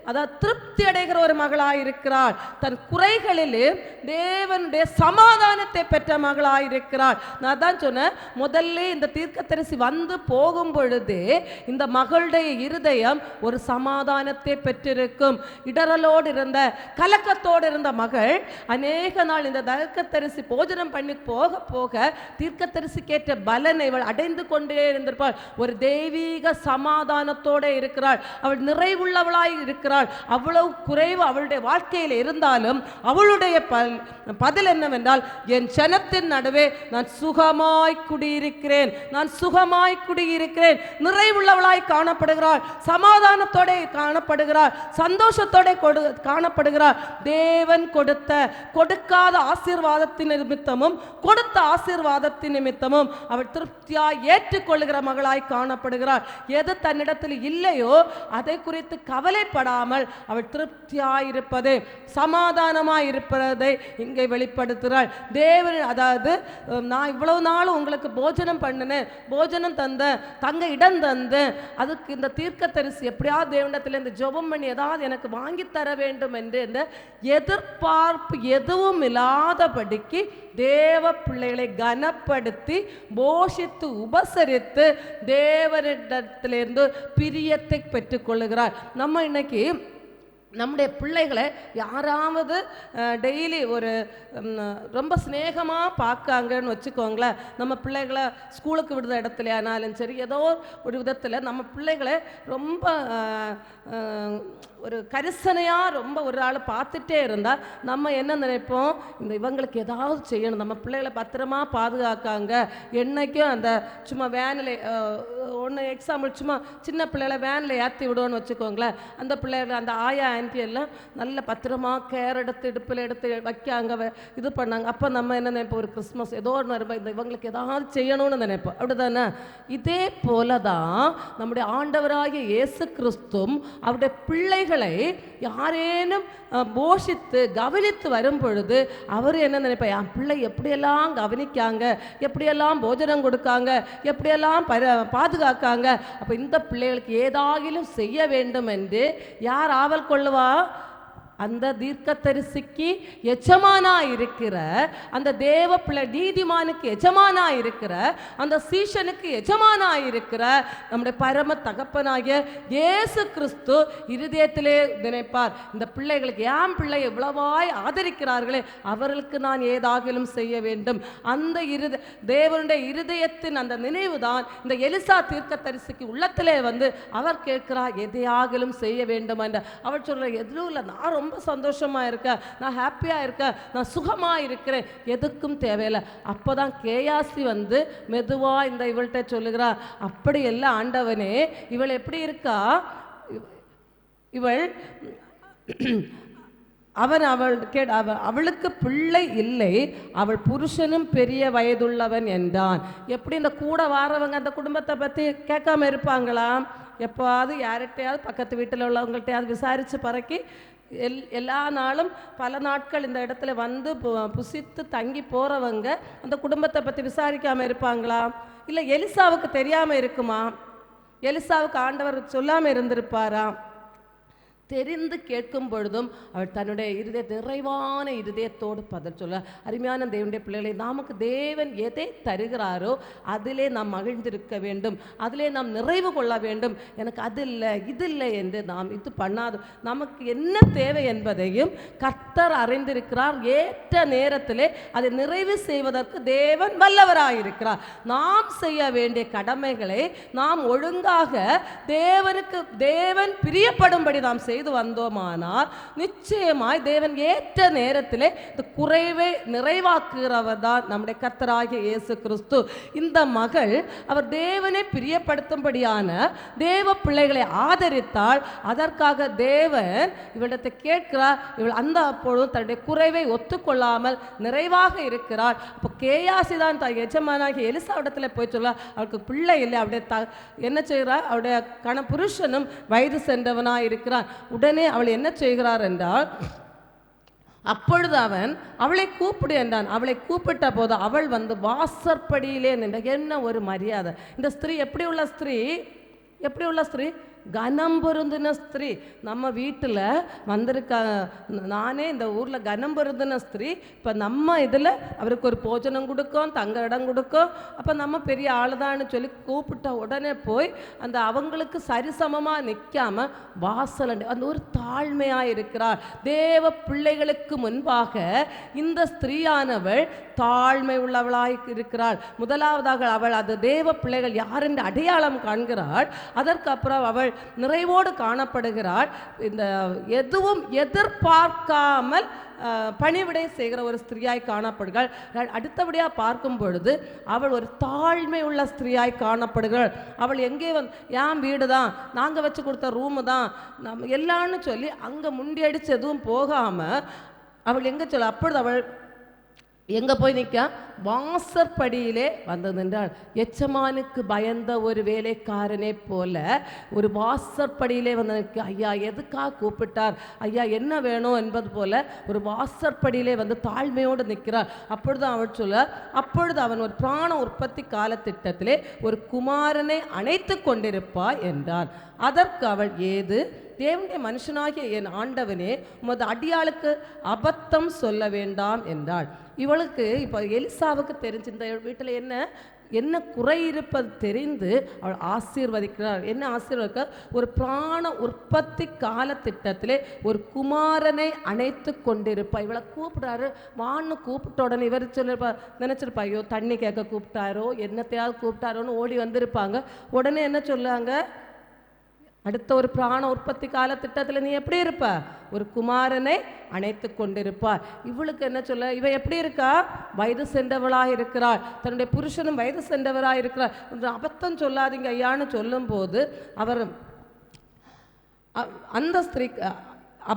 அதாவது திருப்தி அடைகிற ஒரு மகளாயிருக்கிறாள். தன் குறைகளிலே தேவனுடைய சமாதானத்தை பெற்ற மகளாயிருக்கிறாள். நான் தான் சொன்னேன், முதல்ல இந்த தீர்க்கதரிசி வந்து போகும் பொழுது இந்த மகளுடைய இருதயம் ஒரு சமாதானத்தை பெற்றிருக்கும். இடரலோடு இருந்த, கலக்கத்தோடு இருந்த மகள் அநேக நாள் இந்த தீர்க்கதரிசி போஜனம் பண்ணி போக போக தீர்க்கதரிசிக்கேற்ற பலனை இவள் அடைந்து கொண்டே இருந்திருப்பாள். ஒரு தெய்வீக சமாதானத்தோடு இருக்கிறாள். அவள் நிறைவுள்ளவளாய் இருக்கிறாள். அவ்வளவு குறைவு அவளுடைய வாழ்க்கையில் இருந்தாலும் அவளுடைய பதில் என்னவென்றால், என் ஜனத்தின் நடுவே நான் சுகமாய் குடியிருக்கிறேன், நான் சுகமாய் குடியிருக்கிறேன். நிறைவுள்ளவளாய் காணப்படுகிறாள், சமாதானத்தோட காணப்படுகிறாள், சந்தோஷத்தோட காணப்படுகிறாள். தேவன் கொடுக்காத ஆசீர்வாதத்தின் நிமித்தமும் கொடுத்த ஆசீர்வாதத்தின் நிமித்தமும் அவள் திருப்தியாய் ஏற்றுக்கொள்ளுகிற மகளாய் காணப்படுகிறாள். எது தன்னிடத்தில் இல்லையோ அதை குறித்து கவலைப்படாமல் அவள் திருப்தியாயிருப்பதை, சமாதானமாயிருப்பதை இங்கே வெளிப்படுத்துகிறாள். தேவன், அதாவது நான் இவ்வளவு நாள் உங்களுக்கு போஜனம் பண்ணினேன், போஜனம் தந்தேன், தங்க இடம் தந்தேன், அதுக்கு இந்த தீர்க்கதரிசி எப்படியாவது தேவனிடத்தில் இந்த ஜெபம் பண்ணி ஏதாவது எனக்கு வாங்கி தர வேண்டும் என்று இந்த எதிர்பார்ப்பு எதுவும் இல்லாதபடிக்கு தேவ பிள்ளைகளை கனப்படுத்தி போஷித்து உபசரித்து தேவனிடத்திலிருந்து பிரியத்தை பெற்றுக்கொள்ளுகிறார். நம்ம இன்னைக்கு நம்முடைய பிள்ளைகளை யாராவது டெய்லி ஒரு ரொம்ப ஸ்நேகமாக பார்க்காங்கன்னு வச்சுக்கோங்களேன். நம்ம பிள்ளைகளை ஸ்கூலுக்கு விடுற இடத்துல ஆனாலும் சரி, ஏதோ ஒரு விதத்தில் நம்ம பிள்ளைகளை ரொம்ப ஒரு கரிசனையாக ரொம்ப ஒரு ஆள் பார்த்துட்டே இருந்தால் நம்ம என்ன நினைப்போம், இவங்களுக்கு ஏதாவது செய்யணும், நம்ம பிள்ளைகளை பத்திரமா பாதுகாக்காங்க. என்னைக்கும் அந்த சும்மா வேனில் ஒன்று எக்ஸாம்பிள், சும்மா சின்ன பிள்ளைகளை வேனில் ஏற்றி விடுவோன்னு வச்சுக்கோங்களேன். அந்த பிள்ளைகளை அந்த ஆயா ஆன்ட்டி எல்லாம் நல்ல பத்திரமா கேர் எடுத்து இடுப்பில் எடுத்து வைக்காங்க, இது பண்ணாங்க. அப்போ நம்ம என்ன நினைப்போம், ஒரு கிறிஸ்மஸ் ஏதோ ஒன்று வரும்போது இந்த இவங்களுக்கு ஏதாவது செய்யணும்னு நினைப்போம், அப்படிதானே. இதே போல தான் நம்முடைய ஆண்டவராகிய இயேசு கிறிஸ்துவும் அவருடைய பிள்ளைகளை யாரேனும் போஷித்து கவனித்து வரும் பொழுது அவர் என்ன நினைப்பார், என் பிள்ளை எப்படியெல்லாம் கவனிக்காங்க, எப்படியெல்லாம் போஜனம் கொடுக்காங்க, எப்படியெல்லாம் பாதுகாக்காங்க, அப்போ இந்த பிள்ளைகளுக்கு ஏதாகிலும் செய்ய வேண்டும் என்று யார் ஆவல் கொள்ளுவா? அந்த தீர்க்கதரிசிக்கு எஜமானா இருக்கிற அந்த தேவ பிள்ளை, நீதிமானுக்கு எஜமானா இருக்கிற அந்த சீஷனுக்கு எஜமானா இருக்கிற நம்முடைய பரம தகப்பனாகிய இயேசு கிறிஸ்து இருதயத்திலே நினைப்பார், இந்த பிள்ளைகளுக்கு என் பிள்ளை எவ்வளவாய் ஆதரிக்கிறார்களே அவர்களுக்கு நான் ஏதாகிலும் செய்ய வேண்டும். அந்த தேவனுடைய இருதயத்தின் அந்த நினைவு தான் இந்த எலிசா தீர்க்கதரிசிக்கு உள்ளத்திலே வந்து அவர் கேட்கிறார், எதையாகிலும் செய்ய வேண்டும் என்ற. அவர் சொல்ற, எதுவும் இல்லை, நான் ரொம்ப சந்தோஷமா இருக்கேன், நான் ஹாப்பியா இருக்கேன், நான் சுகமா இருக்கிறேன், எதுக்கும் தேவையில்லை. அப்போதான் கேயாசி வந்து மெதுவா இந்த இவள்கிட்ட சொல்லுகிறா, அப்படி எல்லாம் ஆண்டவனே, இவள் எப்படி இருக்கா, இவள் அவளுக்கு பிள்ளை இல்லை, அவள் புருஷனும் பெரிய வயதுள்ளவன் என்றான். எப்படி இந்த கூட வாரவங்க அந்த குடும்பத்தை பற்றி கேட்காம இருப்பாங்களா? எப்போவாவது யார்கிட்டையாவது பக்கத்து வீட்டில் உள்ளவங்கள்ட்டையாவது விசாரித்து பறக்கி எல்லா நாளும் பல நாட்கள் இந்த இடத்துல வந்து புசித்து தங்கி போகிறவங்க அந்த குடும்பத்தை பற்றி விசாரிக்காமல் இருப்பாங்களா? இல்லை எலிசாவுக்கு தெரியாமல் இருக்குமா? எலிசாவுக்கு ஆண்டவர் சொல்லாமல் இருந்திருப்பாரா? தெரிந்து கேட்கும் பொழுதும் அவள் தன்னுடைய நிறைவான இருதயத்தோடு பதில் சொல்ல. அருமையான தேவனுடைய பிள்ளைகளை, நமக்கு தேவன் எதை தருகிறாரோ அதிலே நாம் மகிழ்ந்திருக்க வேண்டும், அதிலே நாம் நிறைவு கொள்ள வேண்டும். எனக்கு அது இல்லை இது இல்லை என்று நாம் இது பண்ணாது. நமக்கு என்ன தேவை என்பதையும் கர்த்தர் அறிந்திருக்கிறார். ஏற்ற நேரத்திலே அதை நிறைவு செய்வதற்கு தேவன் வல்லவராயிருக்கிறார். நாம் செய்ய வேண்டிய கடமைகளை நாம் ஒழுங்காக தேவன் பிரியப்படும்படி நாம் செய்து வந்தோமானால் நிச்சயமாய் தேவன் ஏற்ற நேரத்திலே இந்த குறைவை நிறைவாக்குகிறவர் தான் நம்முடைய கர்த்தராகிய இயேசு கிறிஸ்து. இந்த மகள் அவர் தேவனை பிரியப்படுத்தும்படியான தேவ பிள்ளைகளை ஆதரித்தால் அதற்காக தேவன் இவளிடத்தை கேட்கிறார். இவள் அந்த அப்பொழுது தன்னுடைய குறைவை ஒத்துக்கொள்ளாமல் நிறைவாக இருக்கிறார். அப்போ கேயாசி தான் தான் எஜமானாகிய எலிசாவிடத்தில் போய் சொல்ல, அவளுக்கு பிள்ளை இல்லை, அவருடைய என்ன செய்கிறார், அவருடைய புருஷனும் வயது சென்றவனாக இருக்கிறான். உடனே அவள் என்ன செய்கிறார் என்றால், அப்பொழுது அவன் அவளை கூப்பிடு என்றான். அவளை கூப்பிட்ட போது அவள் வந்து வாசற்படியிலே நின்ற. என்ன ஒரு மரியாதை! இந்த ஸ்திரீ எப்படி உள்ள ஸ்திரீ? கனம் பொருந்தின ஸ்திரீ. நம்ம வீட்டில் வந்திருக்க, நானே இந்த ஊரில் கனம் பொருந்தின ஸ்திரீ. இப்போ நம்ம இதில் அவருக்கு ஒரு போஜனம் கொடுக்கும், தங்க இடம் கொடுக்கும். அப்போ நம்ம பெரிய ஆளுதான்னு சொல்லி கூப்பிட்ட உடனே போய் அந்த அவங்களுக்கு சரிசமமாக நிற்காம வாசல் அந்த ஒரு தாழ்மையாக இருக்கிறார். தேவ பிள்ளைகளுக்கு முன்பாக இந்த ஸ்திரீயானவள் தாழ்மை உள்ளவளாய் இருக்கிறாள். முதலாவதாக அவள் அது தேவ பிள்ளைகள் யார் என்று அடையாளம் காண்கிறாள். அதற்கு அப்புறம் அவள் நிறைவோடு காணப்படுகிறாள். இந்த எதுவும் எதிர்பார்க்காமல் பணிவிடை செய்கிற ஒரு ஸ்திரீயாய் காணப்படுகிறாள். அடுத்தபடியாக பார்க்கும் பொழுது அவள் ஒரு தாழ்மை உள்ள ஸ்திரீயாய் காணப்படுகிறாள். அவள் எங்கே என் வீடு தான், நாங்கள் வச்சு கொடுத்த ரூமு தான், நம்ம எல்லான்னு சொல்லி அங்கே முண்டியடிச்சு எதுவும் போகாமல் அவள் எங்கே சொல்ல, அப்பொழுது அவள் எங்கே போய் நிற்க, வாசற்படியிலே வந்து நின்றாள். எச்சமானுக்கு பயந்த ஒரு வேலைக்காரனை போல ஒரு வாசற்படியிலே வந்து நிற்க. ஐயா எதுக்காக கூப்பிட்டார், ஐயா என்ன வேணும் என்பது போல ஒரு வாசற்படியிலே வந்து தாழ்மையோடு நிற்கிறார். அப்பொழுது அவள் சொல்ல, அப்பொழுது அவன் ஒரு பிராண உற்பத்தி காலத்திட்டத்திலே ஒரு குமாரனை அணைத்து கொண்டிருப்பாய் என்றான். அதற்கு அவள், ஏது தேவனுடைய மனுஷனாகிய என் ஆண்டவனே, உமது அடியாளுக்கு அபத்தம் சொல்ல வேண்டாம் என்றாள். இவளுக்கு இப்போ எலிசாவுக்கு தெரிஞ்சு இந்த வீட்டில் என்ன குறை இருப்பது தெரிந்து அவள் ஆசீர்வதிக்கிறார். என்ன ஆசீர்வதிக்க, ஒரு பிராண உற்பத்தி காலத்திட்டத்திலே ஒரு குமாரனை அணைத்து கொண்டிருப்பா. இவளை கூப்பிடாரு, வான்னு கூப்பிட்ட உடனே இவர் சொல்லிருப்பா, நினைச்சிருப்பா, ஐயோ தண்ணி கேட்க கூப்பிட்டாரோ என்னத்தையாவது கூப்பிட்டாரோன்னு ஓடி வந்திருப்பாங்க. உடனே என்ன சொல்லுவாங்க, அடுத்த ஒரு பிராண உற்பத்தி காலத்திட்டத்தில் நீ எப்படி இருப்ப, ஒரு குமாரனை அணைத்து கொண்டிருப்பா. இவளுக்கு என்ன சொல்ல, இவ எப்படி இருக்கா, வயது சென்றவளாக இருக்கிறாள், தன்னுடைய புருஷனும் வயது சென்றவராக இருக்கிறார். அபத்தம் சொல்லாதீங்க ஐயான்னு சொல்லும் போது அவர் அந்த ஸ்திரீ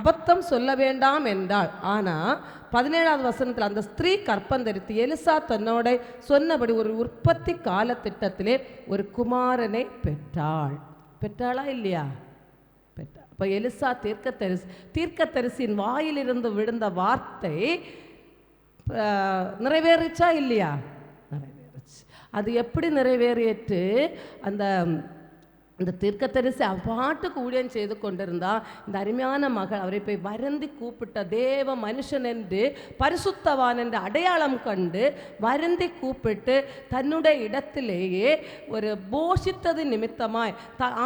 அபத்தம் சொல்ல வேண்டாம் என்றாள். ஆனால் 17வது வசனத்தில் அந்த ஸ்திரீ கற்பந்தரித்து எலிசா தன்னோட சொன்னபடி ஒரு உற்பத்தி காலத்திட்டத்திலே ஒரு குமாரனை பெற்றாளா இல்லையா? பெற்றா. இப்போ எலிசா தீர்க்கதரிசியின் வாயிலிருந்து விழுந்த வார்த்தை நிறைவேறிச்சா இல்லையா? நிறைவேறிச்சு. அது எப்படி நிறைவேறிட்டு, அந்த தீர்க்கதரிசி பாட்டுக்கு ஊழியம் செய்து கொண்டிருந்தா இந்த அருமையான மகள் அவரை போய் வருந்தி கூப்பிட்ட தேவ மனுஷன் என்று பரிசுத்தவான் என்று அடையாளம் கண்டு வருந்தி கூப்பிட்டு தன்னுடைய இடத்திலேயே ஒரு போஷித்தது நிமித்தமாய்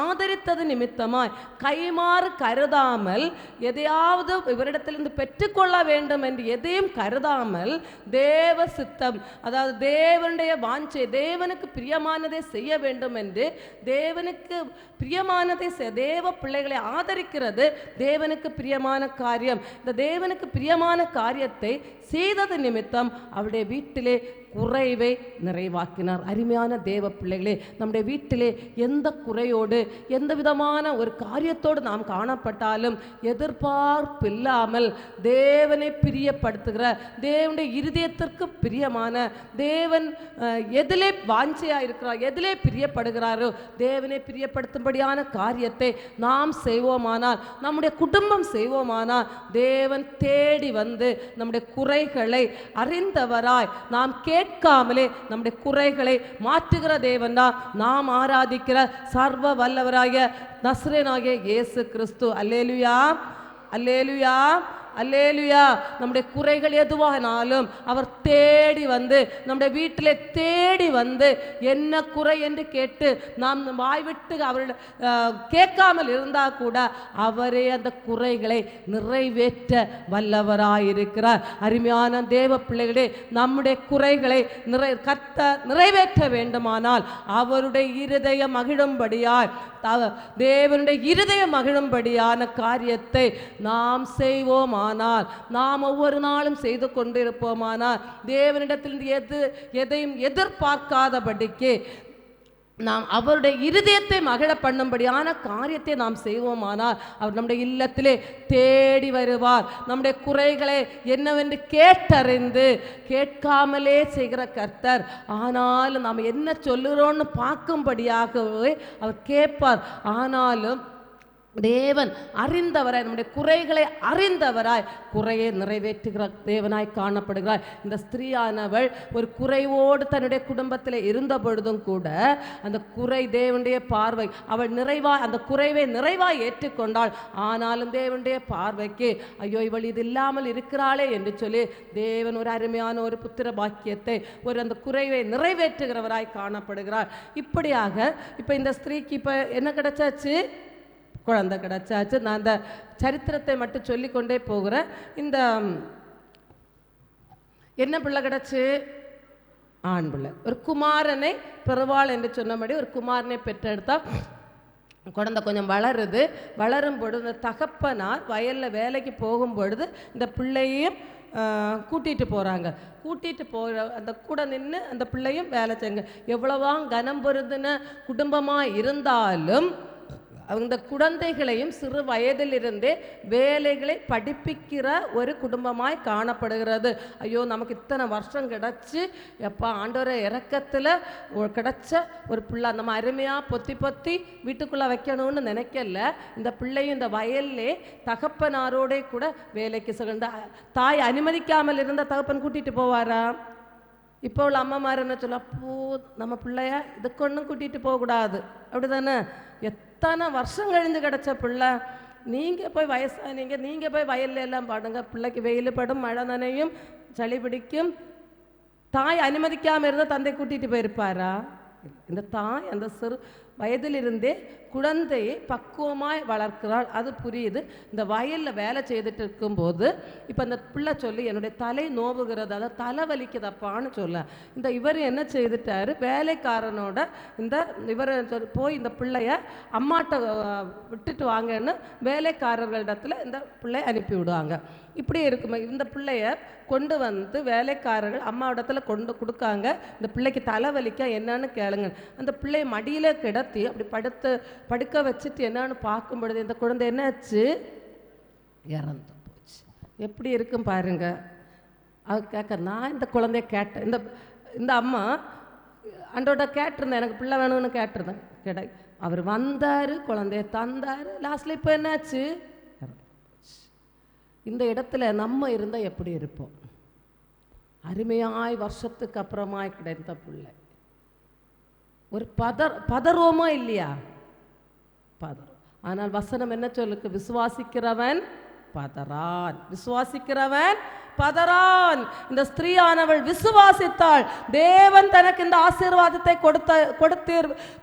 ஆதரித்தது நிமித்தமாய் கைமாறு கருதாமல் எதையாவது இவரிடத்திலிருந்து பெற்றுக்கொள்ள வேண்டும் என்று எதையும் கருதாமல் தேவ சித்தம், அதாவது தேவனுடைய வாஞ்சை, தேவனுக்கு பிரியமானதை செய்ய வேண்டும் என்று தேவனுக்கு பிரியமானதை தேவ பிள்ளைகளை ஆதரிக்கிறது தேவனுக்கு பிரியமான காரியம். இந்த தேவனுக்கு பிரியமான காரியத்தை செய்தது நிமித்தம் அவருடைய வீட்டிலே குறைவை நிறைவாக்கினார். அருமையான தேவ பிள்ளைகளே, நம்முடைய வீட்டிலே எந்த குறையோடு எந்த விதமான ஒரு காரியத்தோடு நாம் காணப்பட்டாலும் எதிர்பார்ப்பில்லாமல் தேவனை பிரியப்படுத்துகிற, தேவனுடைய இருதயத்திற்கு பிரியமான, தேவன் எதிலே வாஞ்சையாக இருக்கிறார், எதிலே பிரியப்படுகிறாரோ தேவனை பிரியப்படுத்தும்படியான காரியத்தை நாம் செய்வோமானால், நம்முடைய குடும்பம் செய்வோமானால், தேவன் தேடி வந்து நம்முடைய குறைகளை அறிந்தவராய் நாம் கேட்காமலே நம்முடைய குறைகளை மாற்றுகிற தேவன் தான் நாம் ஆராதிக்கிற சர்வ வல்லவராகிய நசரேயனாகிய இயேசு கிறிஸ்து. அல்லேலூயா, அல்லேலூயா, அல்லேலூயா. நம்முடைய குறைகள் எதுவானாலும் அவர் தேடி வந்து நம்முடைய வீட்டிலே தேடி வந்து என்ன குறை என்று கேட்டு நாம் வாய்விட்டு அவரிடம் கேட்காமல் இருந்தால் கூட அவரே அந்த குறைகளை நிறைவேற்ற வல்லவராயிருக்கிறார். அருமையான தேவ பிள்ளைகளே, நம்முடைய குறைகளை நிறைவேற்ற வேண்டுமானால் அவருடைய இருதயம் மகிழும்படியாய், தேவனுடைய இருதயம் மகிழும்படியான காரியத்தை நாம் செய்வோமானால், நாம் ஒவ்வொரு நாளும் செய்து கொண்டிருப்போமானால், தேவனிடத்திலிருந்து எதையும் எதிர்பார்க்காதபடிக்கு நாம் அவருடைய இருதயத்தை மகிழ பண்ணும்படியான காரியத்தை நாம் செய்வோமானால் அவர் நம்முடைய இல்லத்திலே தேடி வருவார். நம்முடைய குறைகளை என்னவென்று கேட்டறிந்து, கேட்காமலே செய்கிற கர்த்தர், ஆனாலும் நாம் என்ன சொல்லுகிறோன்னு பார்க்கும்படியாகவே அவர் கேட்பார். ஆனாலும் தேவன் அறிந்தவராய், நம்முடைய குறைகளை அறிந்தவராய், குறையை நிறைவேற்றுகிற தேவனாய் காணப்படுகிறார். இந்த ஸ்திரீயானவள் ஒரு குறைவோடு தன்னுடைய குடும்பத்தில் இருந்த பொழுதும் கூட அந்த குறை தேவனுடைய பார்வை, அவள் அந்த குறைவை நிறைவாய் ஏற்றுக்கொண்டாள். ஆனாலும் தேவனுடைய பார்வைக்கு ஐயோ இவள் இது இல்லாமல் இருக்கிறாளே என்று சொல்லி தேவன் ஒரு அருமையான ஒரு புத்திர பாக்கியத்தை, ஒரு அந்த குறைவை நிறைவேற்றுகிறவராய் காணப்படுகிறார். இப்படியாக இப்போ இந்த ஸ்திரீக்கு இப்போ என்ன கிடைச்சாச்சு? குழந்தை கிடைச்சாச்சு. நான் அந்த சரித்திரத்தை மட்டும் சொல்லிக்கொண்டே போகிறேன். இந்த என்ன பிள்ளை கிடச்சி? ஆண் பிள்ளை. ஒரு குமாரனை பெறுவாள் என்று சொன்னபடி ஒரு குமாரனை பெற்றெடுத்தா குழந்தை கொஞ்சம் வளருது. வளரும் பொழுது இந்த தகப்பனார் வயலில் வேலைக்கு போகும் பொழுது இந்த பிள்ளையும் கூட்டிகிட்டு போகிறாங்க. கூட்டிகிட்டு போகிற அந்த கூட நின்று அந்த பிள்ளையும் வேலை செய்யுங்க. எவ்வளவா கனம் பொருந்தின குடும்பமாக இருந்தாலும் அந்த குழந்தைகளையும் சிறு வயதிலிருந்தே வேலைகளை படிப்பிக்கிற ஒரு குடும்பமாய் காணப்படுகிறது. ஐயோ நமக்கு இத்தனை வருஷம் கிடச்சி எப்போ ஆண்டவர இறக்கத்தில் கிடச்ச ஒரு பிள்ளை நம்ம அருமையாக பொத்தி வீட்டுக்குள்ளே வைக்கணும்னு நினைக்கல. இந்த பிள்ளையும் இந்த வயல்லே தகப்பனாரோடே கூட வேலைக்கு செல்ந்த தாய் அனுமதிக்காமல் இருந்த தகப்பன் கூட்டிகிட்டு போவாரா? இப்போ உள்ள அம்மாமார் என்ன சொல்ல, அப்போ நம்ம பிள்ளைய இதுக்கு ஒன்றும் கூட்டிகிட்டு போகக்கூடாது அப்படி தானே? எத்தனை வருஷம் கழிஞ்சு கிடச்ச பிள்ளை, நீங்கள் போய் வயசானீங்க, நீங்கள் போய் வயல்ல எல்லாம் பாடுங்க, பிள்ளைக்கு வெயில் படும், மழை நனையும், சளி பிடிக்கும். தாய் அனுமதிக்காமல் இருந்தால் தந்தை கூட்டிகிட்டு போயிருப்பாரா? இந்த தாய் அந்த சிறு வயதிலிருந்தே குழந்தையை பக்குவமாய் வளர்க்கிறாள். அது புரியுது. இந்த வயலில் வேலை செய்துட்டு இருக்கும்போது இப்போ இந்த பிள்ளை சொல்லி என்னுடைய தலை நோவுகிறது, அதாவது தலை வலிக்குதப்பான்னு சொல்ல, இவர் என்ன செய்துட்டாரு, வேலைக்காரனோட இவர் போய் இந்த பிள்ளைய அம்மாட்ட விட்டுட்டு வாங்கன்னு வேலைக்காரர்களிடத்துல இந்த பிள்ளைய அனுப்பி விடுவாங்க. இப்படி இருக்குமா? இந்த பிள்ளைய கொண்டு வந்து வேலைக்காரர்கள் அம்மா இடத்துல கொண்டு கொடுக்காங்க. இந்த பிள்ளைக்கு தலைவலிக்க என்னன்னு கேளுங்க. அந்த பிள்ளைய மடியில் கிடத்தி அப்படி படுக்க வச்சுட்டு என்னன்னு பார்க்கும் பொழுது இந்த குழந்தை என்னாச்சு? இறந்து போச்சு. எப்படி இருக்கும் பாருங்க. அவ கேட்க, நான் இந்த குழந்தைய கேட்டேன். இந்த அம்மா அண்டோட கேட்டிருந்தேன், எனக்கு பிள்ளை வேணும்னு கேட்டிருந்தேன். அவர் வந்தார், குழந்தைய தந்தார். லாஸ்ட்ல இப்போ என்னாச்சு? இந்த இடத்துல நம்ம இருந்தால் எப்படி இருப்போம்? அருமையாய் வருஷத்துக்கு அப்புறமாய் கிடைத்த பிள்ளை ஒரு பதறுவோமா இல்லையா? பதறும். ஆனால் வசனம் என்ன சொல்லுக்கு? விசுவாசிக்கிறவன் பதறான், விசுவாசிக்கிறவன் பதறான். இந்த ஸ்திரீயானவள் விசுவாசித்தாள். தேவன் தனக்கு இந்த ஆசீர்வாதத்தை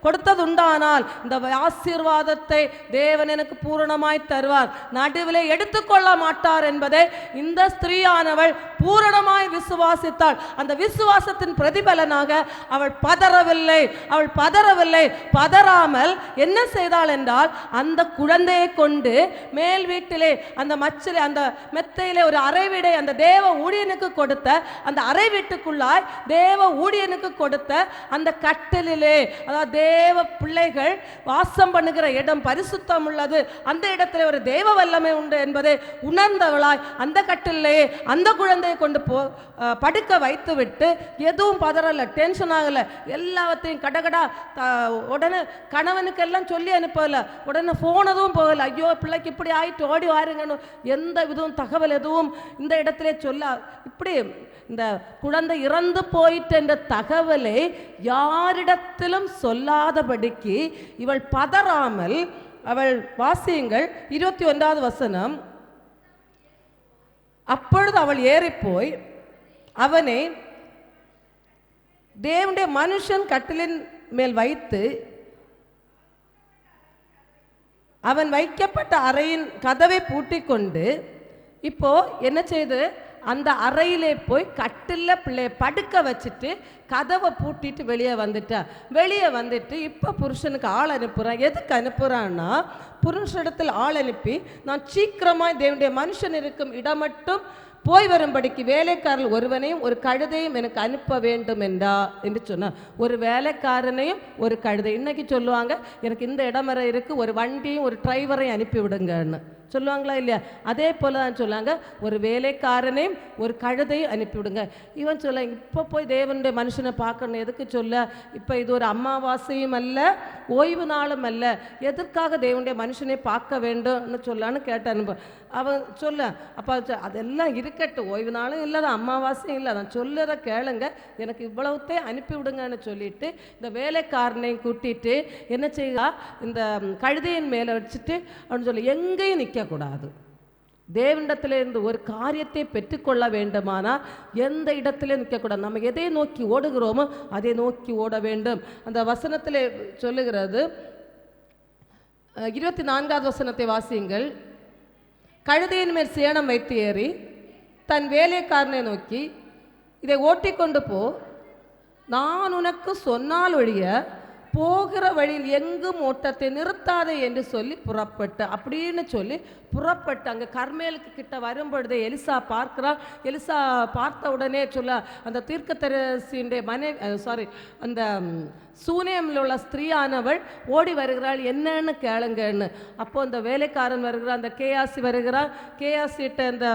கொடுத்ததுண்டானால் இந்த ஆசீர்வாதத்தை தேவன் எனக்கு பூரணமாய் தருவார், நடுவில் எடுத்துக்கொள்ள மாட்டார் என்பதை இந்த ஸ்திரீயானவள் பூரணமாய் விசுவாசித்தாள். அந்த விசுவாசத்தின் பிரதிபலனாக அவள் பதறவில்லை. பதறாமல் என்ன செய்தாள் என்றால், அந்த குழந்தையை கொண்டு மேல் வீட்டிலே அந்த மச்சிலே அந்த மெத்தையிலே ஒரு அறைவிடை அந்த தேவ ஊழியனுக்கு கொடுத்த அந்த அறை வீட்டுக்குள்ளாய் தேவ ஊழியனுக்கு கொடுத்த அந்த கட்டிலே, அதாவது தேவ பிள்ளைகள் வாசம் பண்ணுகிற இடம் பரிசுத்தம் உள்ளது, அந்த இடத்துல ஒரு தேவ வல்லமை உண்டு என்பதை உணர்ந்தவளாய் அந்த கட்டிலே அந்த குழந்தையை கொண்டு படுக்க வைத்து விட்டு எதுவும் பதறல, டென்ஷன் ஆகல, எல்லாத்தையும் கடகடா உடனே கணவனுக்கெல்லாம் சொல்லி அனுப்பல, உடனே போன் எதுவும் போகல, ஐயோ பிள்ளைக்கு இப்படி ஆயிட்டு ஓடி வாருங்கன்னு எந்த விதவும் தகவல் எதுவும் இந்த இடத்துல சொல்ல இப்படி இந்த குழந்தை இறந்து போயிட்ட என்ற தகவலை யாரிடத்திலும் சொல்லாதபடிக்கு இவள் பதறாமல் அவள் வாசியுங்கள் 21வது வசனம். அப்பொழுது அவள் ஏறிப்போய் அவனை தேவனுடைய மனுஷன் கட்டிலின் மேல் வைத்து அவன் வைக்கப்பட்ட அறையின் கதவை பூட்டி கொண்டு இப்போ என்ன செய்து அந்த அறையிலே போய் கட்டில்ல பிள்ளைய படுக்க வச்சுட்டு கதவை பூட்டிட்டு வெளியே வந்துட்டு இப்போ புருஷனுக்கு ஆள் அனுப்புகிறான். எதுக்கு அனுப்புகிறான்னா, புருஷனிடத்தில் ஆள் அனுப்பி நான் சீக்கிரமாய் தேவனுடைய மனுஷன் இருக்கும் இடம் மட்டும் போய் வரும்படிக்கு வேலைக்காரர்கள் ஒருவனையும் ஒரு கழுதையும் எனக்கு அனுப்ப வேண்டும் என்று சொன்னார். ஒரு வேலைக்காரனையும் ஒரு கழுதை. இன்னைக்கு சொல்லுவாங்க, எனக்கு இந்த இடம் வரை இருக்குது, ஒரு வண்டியும் ஒரு டிரைவரையும் அனுப்பி விடுங்கன்னு சொல்லுவாங்களா இல்லையா? அதே போல தான் சொல்லாங்க, ஒரு வேலைக்காரனையும் ஒரு கழுதையும் அனுப்பிவிடுங்க. இவன் சொல்ல, இப்போ போய் தேவனுடைய மனுஷனை பார்க்கணும், எதுக்கு சொல்ல? இப்போ இது ஒரு அமாவாசையும் அல்ல, ஓய்வு நாளும் அல்ல, எதற்காக தேவனுடைய மனுஷனை பார்க்க வேண்டும்னு சொல்லான்னு கேட்டான். அவன் சொல்ல, அப்போ அதெல்லாம் இருக்கட்டும், ஓய்வு நாளும் இல்லை, அமாவாசையும் இல்லை, நான் சொல்லுற கேளுங்க, எனக்கு இவ்வளவுத்தே அனுப்பிவிடுங்கன்னு சொல்லிட்டு இந்த வேலைக்காரனையும் கூட்டிட்டு என்ன செய்யா, இந்த கழுதையின் மேலே வச்சுட்டு அப்படின்னு சொல்லி எங்கேயும் நிற்கக்கூடாது. தேவனிடத்திலிருந்து ஒரு காரியத்தை பெற்றுக்கொள்ள வேண்டுமானால் எந்த இடத்துல நிற்கக்கூடாது. நம்ம எதை நோக்கி ஓடுகிறோமோ அதை நோக்கி ஓட வேண்டும். அந்த வசனத்தில் சொல்லுகிறது, 24வது வசனத்தை வாசியுங்கள். கழுதையின் மேல் சேணம் வைத்து ஏறி தன் வேலைக்காரனை நோக்கி, இதை ஓட்டிக்கொண்டு போ, நான் உனக்கு சொன்னால் ஒழிய போகிற வழியில் எங்கும் ஓட்டத்தை நிறுத்தாதே என்று சொல்லி புறப்பட்டு அப்படின்னு சொல்லி புறப்பட்டு அங்கே கர்மேலுக்கு கிட்ட வரும்பொழுதே எலிசா பார்க்கிறாள். எலிசா பார்த்த உடனே சொல்ல, அந்த தீர்க்கதரிசியுடைய அந்த சூனேமில் உள்ள ஸ்திரீயானவள் ஓடி வருகிறாள், என்னன்னு கேளுங்கன்னு. அப்போ அந்த வேலைக்காரன் வருகிறான், அந்த கேயாசி வருகிறான். கேயாசிட்ட அந்த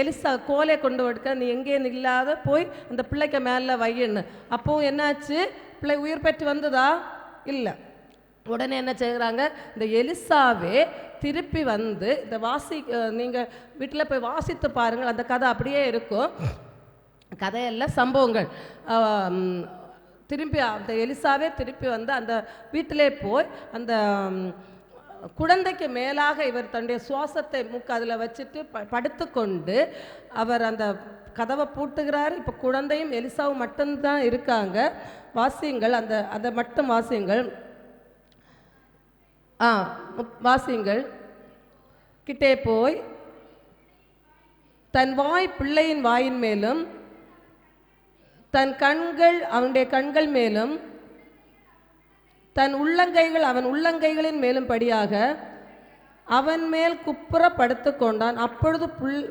எலிசா கோலை கொண்டு வடுக்க, நீ எங்கேயும் இல்லாத போய் அந்த பிள்ளைக்கு மேலே வையின்னு. அப்போ என்னாச்சு, பிள்ளை உயிர் பெற்று வந்ததா? இல்லை. உடனே என்ன செய்கிறாங்க, இந்த எலிசாவே திருப்பி வந்து இந்த நீங்கள் வீட்டில் போய் வாசித்து பாருங்கள், அந்த கதை அப்படியே இருக்கும். கதையெல்லாம் சம்பவங்கள். திருப்பி அந்த எலிசாவே திருப்பி வந்து அந்த வீட்டிலே போய் அந்த குழந்தைக்கு மேலாக இவர் தன்னுடைய சுவாசத்தை அதில் வச்சுட்டு படுத்து கொண்டு அவர் அந்த கதவை பூட்டுகிறார். இப்போ குழந்தையும் எலிசாவும் மட்டும்தான் இருக்காங்க. வாசியுங்கள், அதை மட்டும் வாசியுங்கள். வாசியுங்கள். கிட்டே போய் தன் வாய் பிள்ளையின் வாயின் மேலும் தன் கண்கள் அவனுடைய கண்கள் மேலும் தன் உள்ளங்கைகள் அவன் உள்ளங்கைகளின் மேலும் படியாக அவன் மேல் குப்புற படுத்து கொண்டான். அப்பொழுது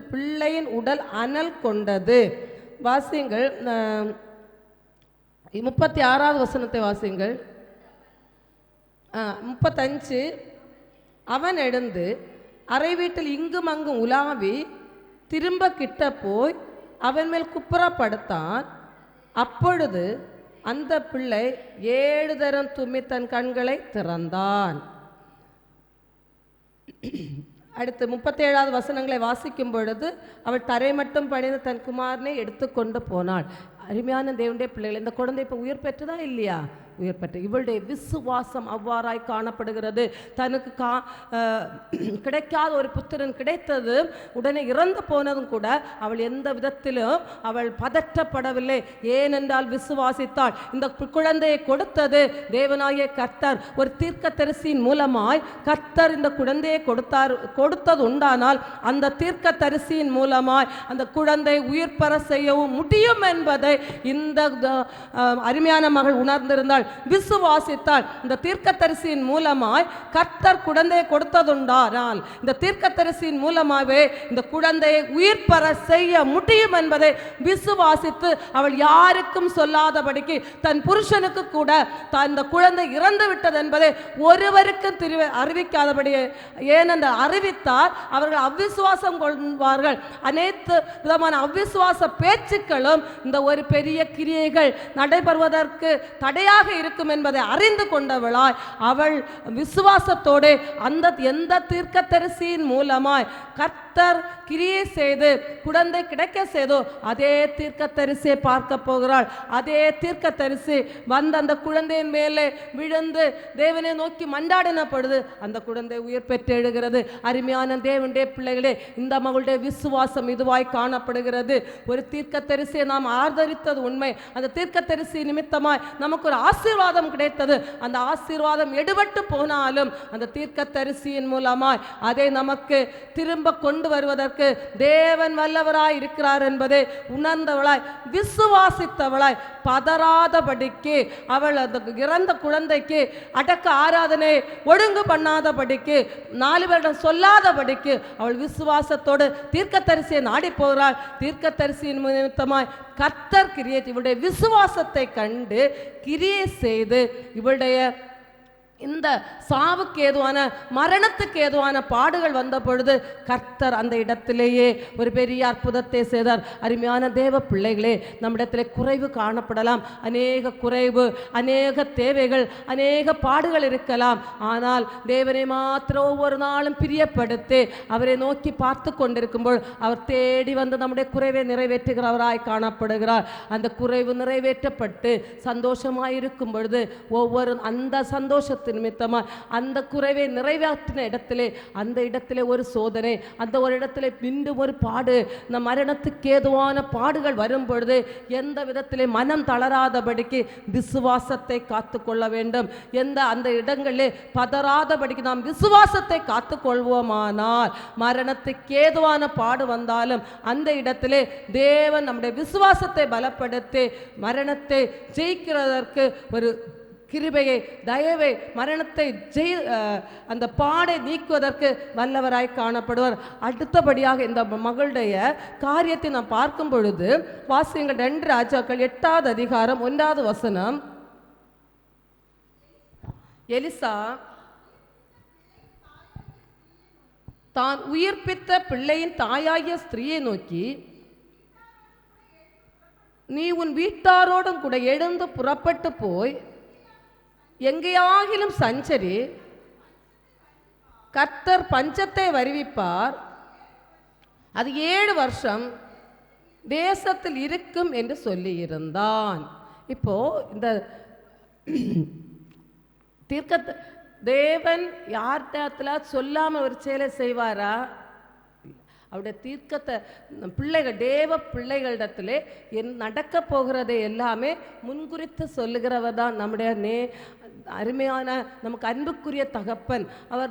பிள்ளையின் உடல் அனல் கொண்டது. வாசியுங்கள். 36வது வசனத்தை வாசியுங்கள். 35. அவன் எழுந்து அறை வீட்டில் இங்கும் அங்கும் உலாவி திரும்ப கிட்ட போய் அவன் மேல் குப்புற படுத்தான். அப்பொழுது அந்த பிள்ளை 7 தரம் தும்மி தன் கண்களை திறந்தான். அடுத்து 37வது வசனங்களை வாசிக்கும் பொழுது அவள் தரை மட்டும் பணிந்து தன் குமாரனை எடுத்துக்கொண்டு போனாள். அருமையான தேவனுடைய பிள்ளைகள், இந்த குழந்தை இப்போ உயிர் பெற்றதா இல்லையா? உயிர் பெற்ற இவளுடைய விசுவாசம் அவ்வாறாய் காணப்படுகிறது. தனக்கு கிடைக்காத ஒரு புத்திரன் கிடைத்தது, உடனே இறந்து போனதும் கூட அவள் எந்த விதத்திலும் அவள் பதற்றப்படவில்லை. ஏனென்றால் விசுவாசித்தாள். இந்த குழந்தையை கொடுத்தது தேவனாகிய கர்த்தர். ஒரு தீர்க்கதரிசியின் மூலமாய் கர்த்தர் இந்த குழந்தையை கொடுத்தது உண்டானால் அந்த தீர்க்கதரிசியின் மூலமாய் அந்த குழந்தை உயிர் பெற செய்யவும் முடியும் என்பதை இந்த அருமையான மகள் உணர்ந்திருந்தாள், விசுவாசித்தாள். இந்த தீர்க்கதரிசியின் மூலமாய் கர்த்தர் குழந்தையை கொடுத்ததுண்டானால் இந்த தீர்க்கதரிசியின் மூலமாகவே இந்த குழந்தையை உயிர் பெற செய்ய முடியும் என்பதை விசுவாசித்து அவள் யாருக்கும் சொல்லாதபடிக்கு தன் புருஷனுக்கு கூட இந்த குழந்தை இறந்து விட்டது என்பதை ஒருவருக்கும் அறிவிக்காதபடி, ஏனென்று அறிவித்தால் அவர்கள் அவ்விசுவாசம் கொள்வார்கள். அனைத்து விதமான அவ்விசுவாச பேச்சுக்களும் இந்த ஒரு பெரிய கிரியைகள் நடைபெறுவதற்கு தடையாக இருக்கும் என்பதை அறிந்து கொண்டவளாய் அவள் விசுவாசத்தோடு எந்த தீர்க்கதரிசியின் மூலமாய் கர்த்தர் கிரியை செய்து குழந்தை கிடைக்க செய்தோ அதே தீர்க்கதரிசியை பார்க்க போகிறாள். அதே தீர்க்கதரிசி வந்து அந்த குழந்தையின் மேலே விழுந்து தேவனை நோக்கி மண்டாடின பொழுது அந்த குழந்தை உயிர் பெற்று எழுகிறது. அருமையான தேவனுடைய பிள்ளைகளே, இந்த மகளுடைய விசுவாசம் இதுவாய் காணப்படுகிறது. ஒரு தீர்க்கதரிசியை நாம் ஆதரித்தது உண்மை. அந்த தீர்க்கதரிசி நிமித்தமாய் நமக்கு ஒரு ஆசீர்வாதம் கிடைத்தது. அந்த ஆசீர்வாதம் எடுபட்டு போனாலும் அந்த தீர்க்கதரிசியின் மூலமாய் அதை நமக்கு திரும்ப கொண்டு வருவதற்கு தேவன் வல்லவராய் இருக்கிறார் என்பதை உணர்ந்தவளாய் விசுவாசித்தவளாய் பதறாதபடிக்கு அவள் அந்த இறந்த குழந்தைக்கு அடக்க ஆராதனை ஒழுங்கு பண்ணாதபடிக்கு 4 பேரிடம் சொல்லாதபடிக்கு அவள் விசுவாசத்தோடு தீர்க்கதரிசியை நாடி போகிறாள். தீர்க்கதரிசியின் நிமித்தமாய் கர்த்தர் கிரியை இவளுடைய விசுவாசத்தை கண்டு கிரியை செய்து இவளுடைய இந்த சாவுக்கு ஏதுவான மரணத்துக்கு ஏதுவான பாடுகள் வந்த பொழுது கர்த்தர் அந்த இடத்திலேயே ஒரு பெரிய அற்புதத்தை செய்தார். அருமையான தேவ பிள்ளைகளே, நம்மிடத்திலே குறைவு காணப்படலாம். அநேக குறைவு, அநேக தேவைகள், அநேக பாடுகள் இருக்கலாம். ஆனால் தேவனை மாத்திரம் ஒவ்வொரு நாளும் பிரியப்படுத்தி அவரை நோக்கி பார்த்து கொண்டிருக்கும்போது அவர் தேடி வந்து நம்முடைய குறைவை நிறைவேற்றுகிறவராய் காணப்படுகிறார். அந்த குறைவு நிறைவேற்றப்பட்டு சந்தோஷமாயிருக்கும் பொழுது ஒவ்வொரு அந்த சந்தோஷத்தின் நிமித்தமாக அந்த குறைவை நிறைவேற்றின இடத்திலே அந்த இடத்திலே ஒரு சோதனை, அந்த ஒரு இடத்திலே மீண்டும் ஒரு பாடு, இந்த மரணத்துக்கு ஏதுவான பாடுகள் வரும் பொழுது எந்த விதத்திலே மனம் தளராதபடிக்கு விசுவாசத்தை காத்து கொள்ள வேண்டும். அந்த இடங்களிலே பதறாதபடிக்கு நாம் விசுவாசத்தை காத்து கொள்வோமானால் மரணத்துக்கு ஏதுவான பாடு வந்தாலும் அந்த இடத்திலே தேவன் நம்முடைய விசுவாசத்தை பலப்படுத்தி மரணத்தை ஜெயிக்கிறதற்கு ஒரு கிருபையை, தயவை, மரணத்தை அந்த பாடை நீக்குவதற்கு வல்லவராய் காணப்படுவார். அடுத்தபடியாக இந்த மகளுடைய காரியத்தை நாம் பார்க்கும் பொழுது வாசியங்கள் 2 ராஜாக்கள் 8வது அதிகாரம் 1வது வசனம். எலிசா தான் உயிர்ப்பித்த பிள்ளையின் தாயாகிய ஸ்திரீயை நோக்கி, நீ உன் வீட்டாரோடும் கூட எழுந்து புறப்பட்டு போய் எங்கேயாகிலும் சஞ்சரி, கர்த்தர் பஞ்சத்தை வருவிப்பார், அது 7 வருஷம் தேசத்தில் இருக்கும் என்று சொல்லியிருந்தான். இப்போ இந்த தேவன் யார்கிட்ட சொல்லாமல் ஒரு செயலை செய்வாரா? அவருடைய தீர்க்கத்தை பிள்ளைகள், தேவ பிள்ளைகளிடத்திலே நடக்க போகிறதை எல்லாமே முன்குறித்து சொல்லுகிறவர் தான் நம்முடைய அருமையான நமக்கு அன்புக்குரிய தகப்பன். அவர்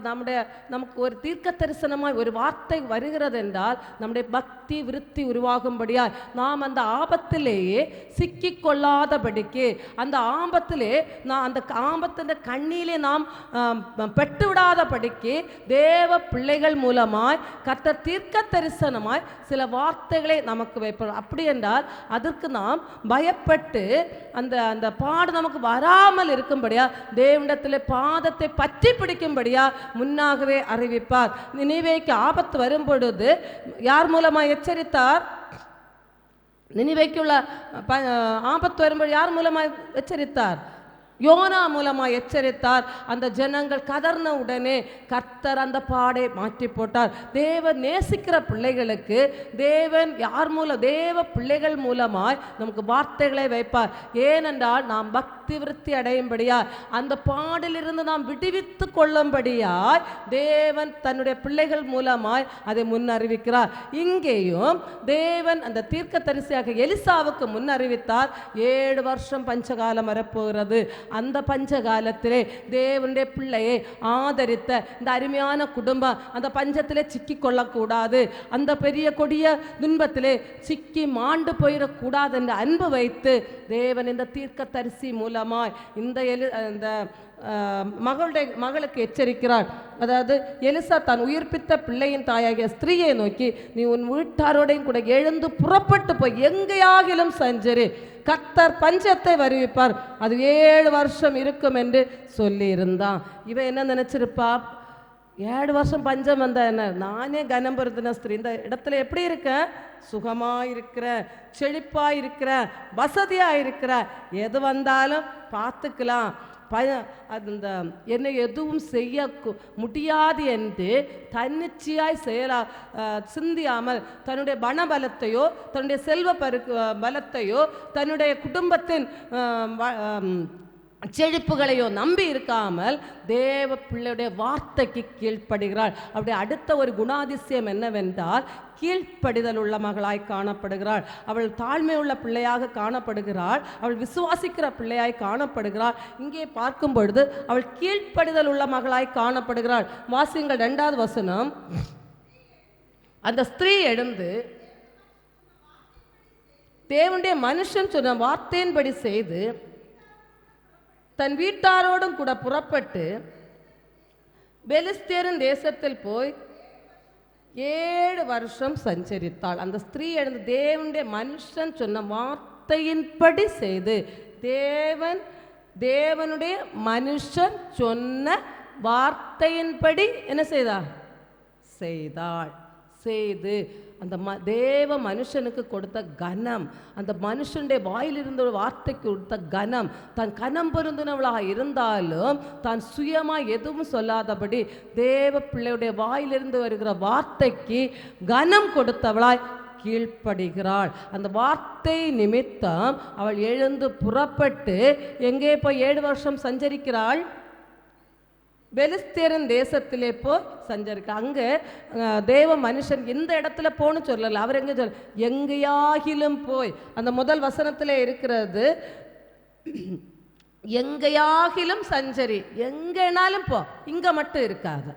நமக்கு ஒரு தீர்க்க தரிசனமாய் ஒரு வார்த்தை வருகிறது என்றால் நம்முடைய பக்தி விருத்தி உருவாகும்படியாய் நாம் அந்த ஆபத்திலேயே சிக்கிக்கொள்ளாதபடிக்கு, அந்த ஆபத்திலே அந்த ஆபத்தின் கண்ணிலே நாம் பெட்டு விடாதபடிக்கு தேவ பிள்ளைகள் மூலமாய் கர்த்தர் தீர்க்க தரிசனமாய் சில வார்த்தைகளை நமக்கு வைப்பார். அப்படி என்றால் அதற்கு நாம் பயப்பட்டு அந்த பாடு நமக்கு வராமல் இருக்கும்படியா தேவனிடத்தில் பாதத்தை பற்றி பிடிக்கும்படியா முன்னாகவே அறிவிப்பார். நினிவேக்கு ஆபத்து வரும் பொழுது யார் மூலமாக எச்சரித்தார்? நினிவேக்குள்ள ஆபத்து வரும்போது யார் மூலமாக எச்சரித்தார்? யோனா மூலமாக எச்சரித்தார். அந்த ஜனங்கள் கதர்ன உடனே கர்த்தர் அந்த பாடை மாற்றி போட்டார். தேவன் நேசிக்கிற பிள்ளைகளுக்கு தேவன் யார் மூலம்? தேவ பிள்ளைகள் மூலமாய் நமக்கு வார்த்தைகளை வைப்பார். ஏனென்றால் நாம் பக்தி விருத்தி அடையும்படியாய், அந்த பாடிலிருந்து நாம் விடுவித்து கொள்ளும்படியாய் தேவன் தன்னுடைய பிள்ளைகள் மூலமாய் அதை முன்னறிவிக்கிறார். இங்கேயும் தேவன் அந்த தீர்க்க தரிசியாக எலிசாவுக்கு முன்னறிவித்தார். 7 வருஷம் பஞ்சகாலம் வரப்போகிறது. அந்த பஞ்சகாலத்திலே தேவனுடைய பிள்ளையை ஆதரித்த இந்த அருமையான குடும்பம் அந்த பஞ்சத்திலே சிக்கி கொள்ளக்கூடாது, அந்த பெரிய கொடிய துன்பத்திலே சிக்கி மாண்டு போயிடக்கூடாது என்று அன்பு வைத்து தேவன் இந்த தீர்க்க தரிசி மூலமாய் இந்த மகளுக்கு எச்சரிக்கிறார். அதாவது எலிசா தான் உயிர்ப்பித்த பிள்ளையின் தாயாகிய ஸ்திரீயை நோக்கி, நீ உன் வீட்டாரோடையும் கூட எழுந்து புறப்பட்டு போய் எங்கேயாகிலும் சஞ்சரி, கர்த்தர் பஞ்சத்தை வருவிப்பார், அது 7 வருஷம் இருக்கும் என்று சொல்லி இருந்தான். இவன் என்ன நினைச்சிருப்பா? 7 வருஷம் பஞ்சம் வந்தா என்ன, நானே கனம் பொருந்தின ஸ்திரீ, இந்த இடத்துல எப்படி இருக்கேன், சுகமாக இருக்கிற, செழிப்பாக இருக்கிற, வசதியாக இருக்கிற, எது வந்தாலும் பார்த்துக்கலாம், அந்த என்னை எதுவும் செய்ய முடியாது என்று தன்னிச்சையாய் சிந்தியாமல் தன்னுடைய பணபலத்தையோ தன்னுடைய செல்வ பலத்தையோ தன்னுடைய குடும்பத்தின் செழிப்புகளையோ நம்பி இருக்காமல் தேவ பிள்ளையுடைய வார்த்தைக்கு கீழ்ப்படுகிறாள். அப்படி அடுத்த ஒரு குணாதிசயம் என்னவென்றால் கீழ்ப்படிதல் உள்ள மகளாய் காணப்படுகிறாள். அவள் தாழ்மை உள்ள பிள்ளையாக காணப்படுகிறாள். அவள் விசுவாசிக்கிற பிள்ளையாய் காணப்படுகிறாள். இங்கே பார்க்கும் பொழுது அவள் கீழ்ப்படிதல் உள்ள மகளாய் காணப்படுகிறாள். வாசியுங்கள் 2வது வசனம். அந்த ஸ்திரீ எழுந்து தேவனுடைய மனுஷன் சொன்ன வார்த்தையின்படி செய்து தன் வீட்டாரோடும் கூட புறப்பட்டு பெலிஸ்தியரின் தேசத்தில் போய் 7 வருஷம் சஞ்சரித்தாள். அந்த ஸ்திரீ எழுந்து தேவனுடைய மனுஷன் சொன்ன வார்த்தையின்படி செய்து, தேவனுடைய மனுஷன் சொன்ன வார்த்தையின்படி என்ன செய்தாள். செய்து அந்த தேவ மனுஷனுக்கு கொடுத்த கனம், அந்த மனுஷனுடைய வாயிலிருந்த வார்த்தைக்கு கொடுத்த கனம், தான் கனம் பொருந்தினவளாக இருந்தாலும் தான் சுயமாக எதுவும் சொல்லாதபடி தேவ பிள்ளையுடைய வாயிலிருந்து வருகிற வார்த்தைக்கு கனம் கொடுத்தவளாய் கீழ்ப்படுகிறாள். அந்த வார்த்தை நிமித்தம் அவள் எழுந்து புறப்பட்டு எங்கே போய் 7 வருஷம் சஞ்சரிக்கிறாள், பெலிஸ்தியரின் தேசத்திலே போய் சஞ்சரிக்க. அங்கே தேவ மனுஷன் இந்த இடத்துல போன்னு சொல்லலை, அவர் எங்கே சொல்ல, எங்கேயாகிலும் போய், அந்த முதல் வசனத்தில் இருக்கிறது, எங்கேயாகிலும் சஞ்சரி, எங்கேனாலும் போ, இங்கே மட்டும் இருக்காது.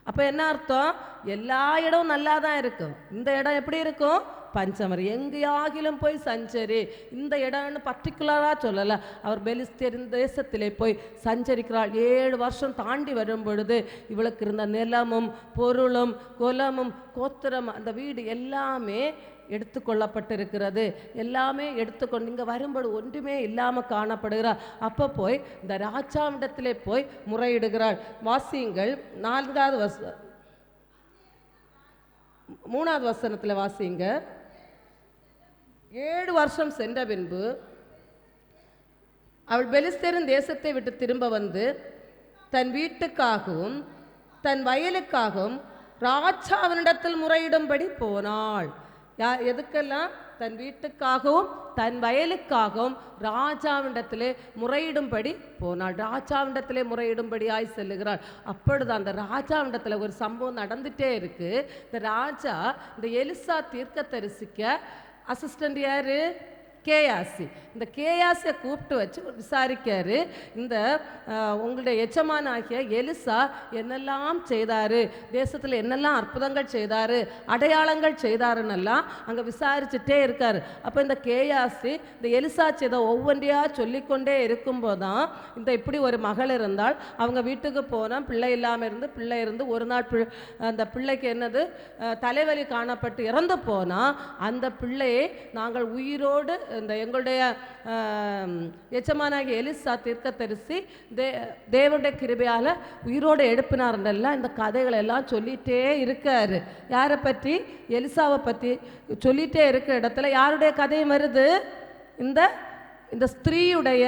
அப்போ என்ன அர்த்தம், எல்லா இடமும் நல்லா தான் இருக்கும், இந்த இடம் எப்படி இருக்கும், பஞ்சமரி, எங்கேயாகிலும் போய் சஞ்சரி. இந்த இடம்னு பர்டிகுலராக சொல்லலை, அவர் பெலிஸ்தியரின் தேசத்திலே போய் சஞ்சரிக்கிறாள். 7 வருஷம் தாண்டி வரும் பொழுது இவளுக்கு இருந்த நிலமும் பொருளும் குலமும் கோத்திரம் அந்த வீடு எல்லாமே எடுத்துக்கொள்ளப்பட்டிருக்கிறது. எல்லாமே எடுத்துக்கொண்டு இங்கே வரும்போது ஒன்றுமே இல்லாமல் காணப்படுகிறார். அப்போ போய் இந்த ராஜாவிடத்திலே போய் முறையிடுகிறாள். வாசியுங்கள் 3வது வசனத்தில் வாசிங்க. 7 வருஷம் சென்ற பின்பு அவள் பெலிஸ்தியரின் தேசத்தை விட்டு திரும்ப வந்து தன் வீட்டுக்காகவும் தன் வயலுக்காகவும் ராஜாவினிடத்தில் முறையிடும்படி போனாள். எதுக்கெல்லாம், தன் வீட்டுக்காகவும் தன் வயலுக்காகவும் ராஜாவிடத்திலே முறையிடும்படி போனாள். ராஜாவிடத்திலே முறையிடும்படியாய் செல்லுகிறாள். அப்பொழுது அந்த ராஜாவிடத்தில் ஒரு சம்பவம் நடந்துகிட்டே இருக்கு. இந்த ராஜா இந்த எலிசா தீர்க்கதரிசிக்க அசிஸ்டண்ட் யாரு, கேயாசி. இந்த கேயாசியை கூப்பிட்டு வச்சு விசாரிக்காரு, இந்த உங்களுடைய எஜமானாகிய எலிசா என்னெல்லாம் செய்தார், தேசத்தில் என்னெல்லாம் அற்புதங்கள் செய்தார், அடையாளங்கள் செய்தாருன்னெல்லாம் அங்கே விசாரிச்சுட்டே இருக்கார். அப்போ இந்த கேயாசி இந்த எலிசா செய்த ஒவ்வொன்றையாக சொல்லிக்கொண்டே இருக்கும்போது தான் இந்த இப்படி ஒரு மகள் இருந்தால், அவங்க வீட்டுக்கு போனால் பிள்ளை இல்லாமல் பிள்ளை இருந்து ஒரு நாள் அந்த பிள்ளைக்கு என்னது தலைவலி காணப்பட்டு இறந்து போனால் அந்த பிள்ளையை நாங்கள் உயிரோடு இந்த எங்களுடைய எஜமானாகிய எலிசா தீர்க்கதரிசி தேவனுடைய கிருபையால் உயிரோடு எழுப்பினார்ன்றெல்லாம் இந்த கதைகளை எல்லாம் சொல்லிகிட்டே இருக்காரு. யாரை பற்றி, எலிசாவை பற்றி சொல்லிகிட்டே இருக்கிற இடத்துல யாருடைய கதையும் வருது, இந்த ஸ்திரீயுடைய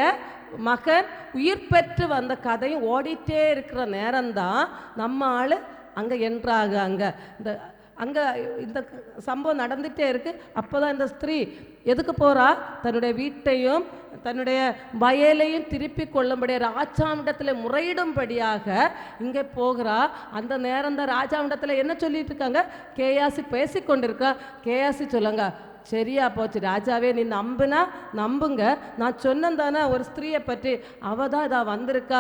மகன் உயிர் பெற்று வந்த கதையும் ஓடிட்டே இருக்கிற நேரம்தான் நம்ம ஆள் அங்கே என்றாக அங்கே இந்த சம்பவம் நடந்துகிட்டே இருக்குது. அப்போ தான் இந்த ஸ்திரீ எதுக்கு போகிறா, தன்னுடைய வீட்டையும் தன்னுடைய வயலையும் திருப்பி கொள்ளும்படியாக ராஜாவிடத்தில் முறையிடும்படியாக இங்கே போகிறா. அந்த நேரம் தான் ராஜாவிடத்தில் என்ன சொல்லிட்டு இருக்காங்க, கேயாசி பேசி கொண்டிருக்கா. கேயாசி சொல்லுங்க, சரியா போச்சு ராஜாவே, நீ நம்புங்க, நான் சொன்னேன் தானே ஒரு ஸ்திரீயை பற்றி, அவள் தான் இதாக வந்திருக்கா,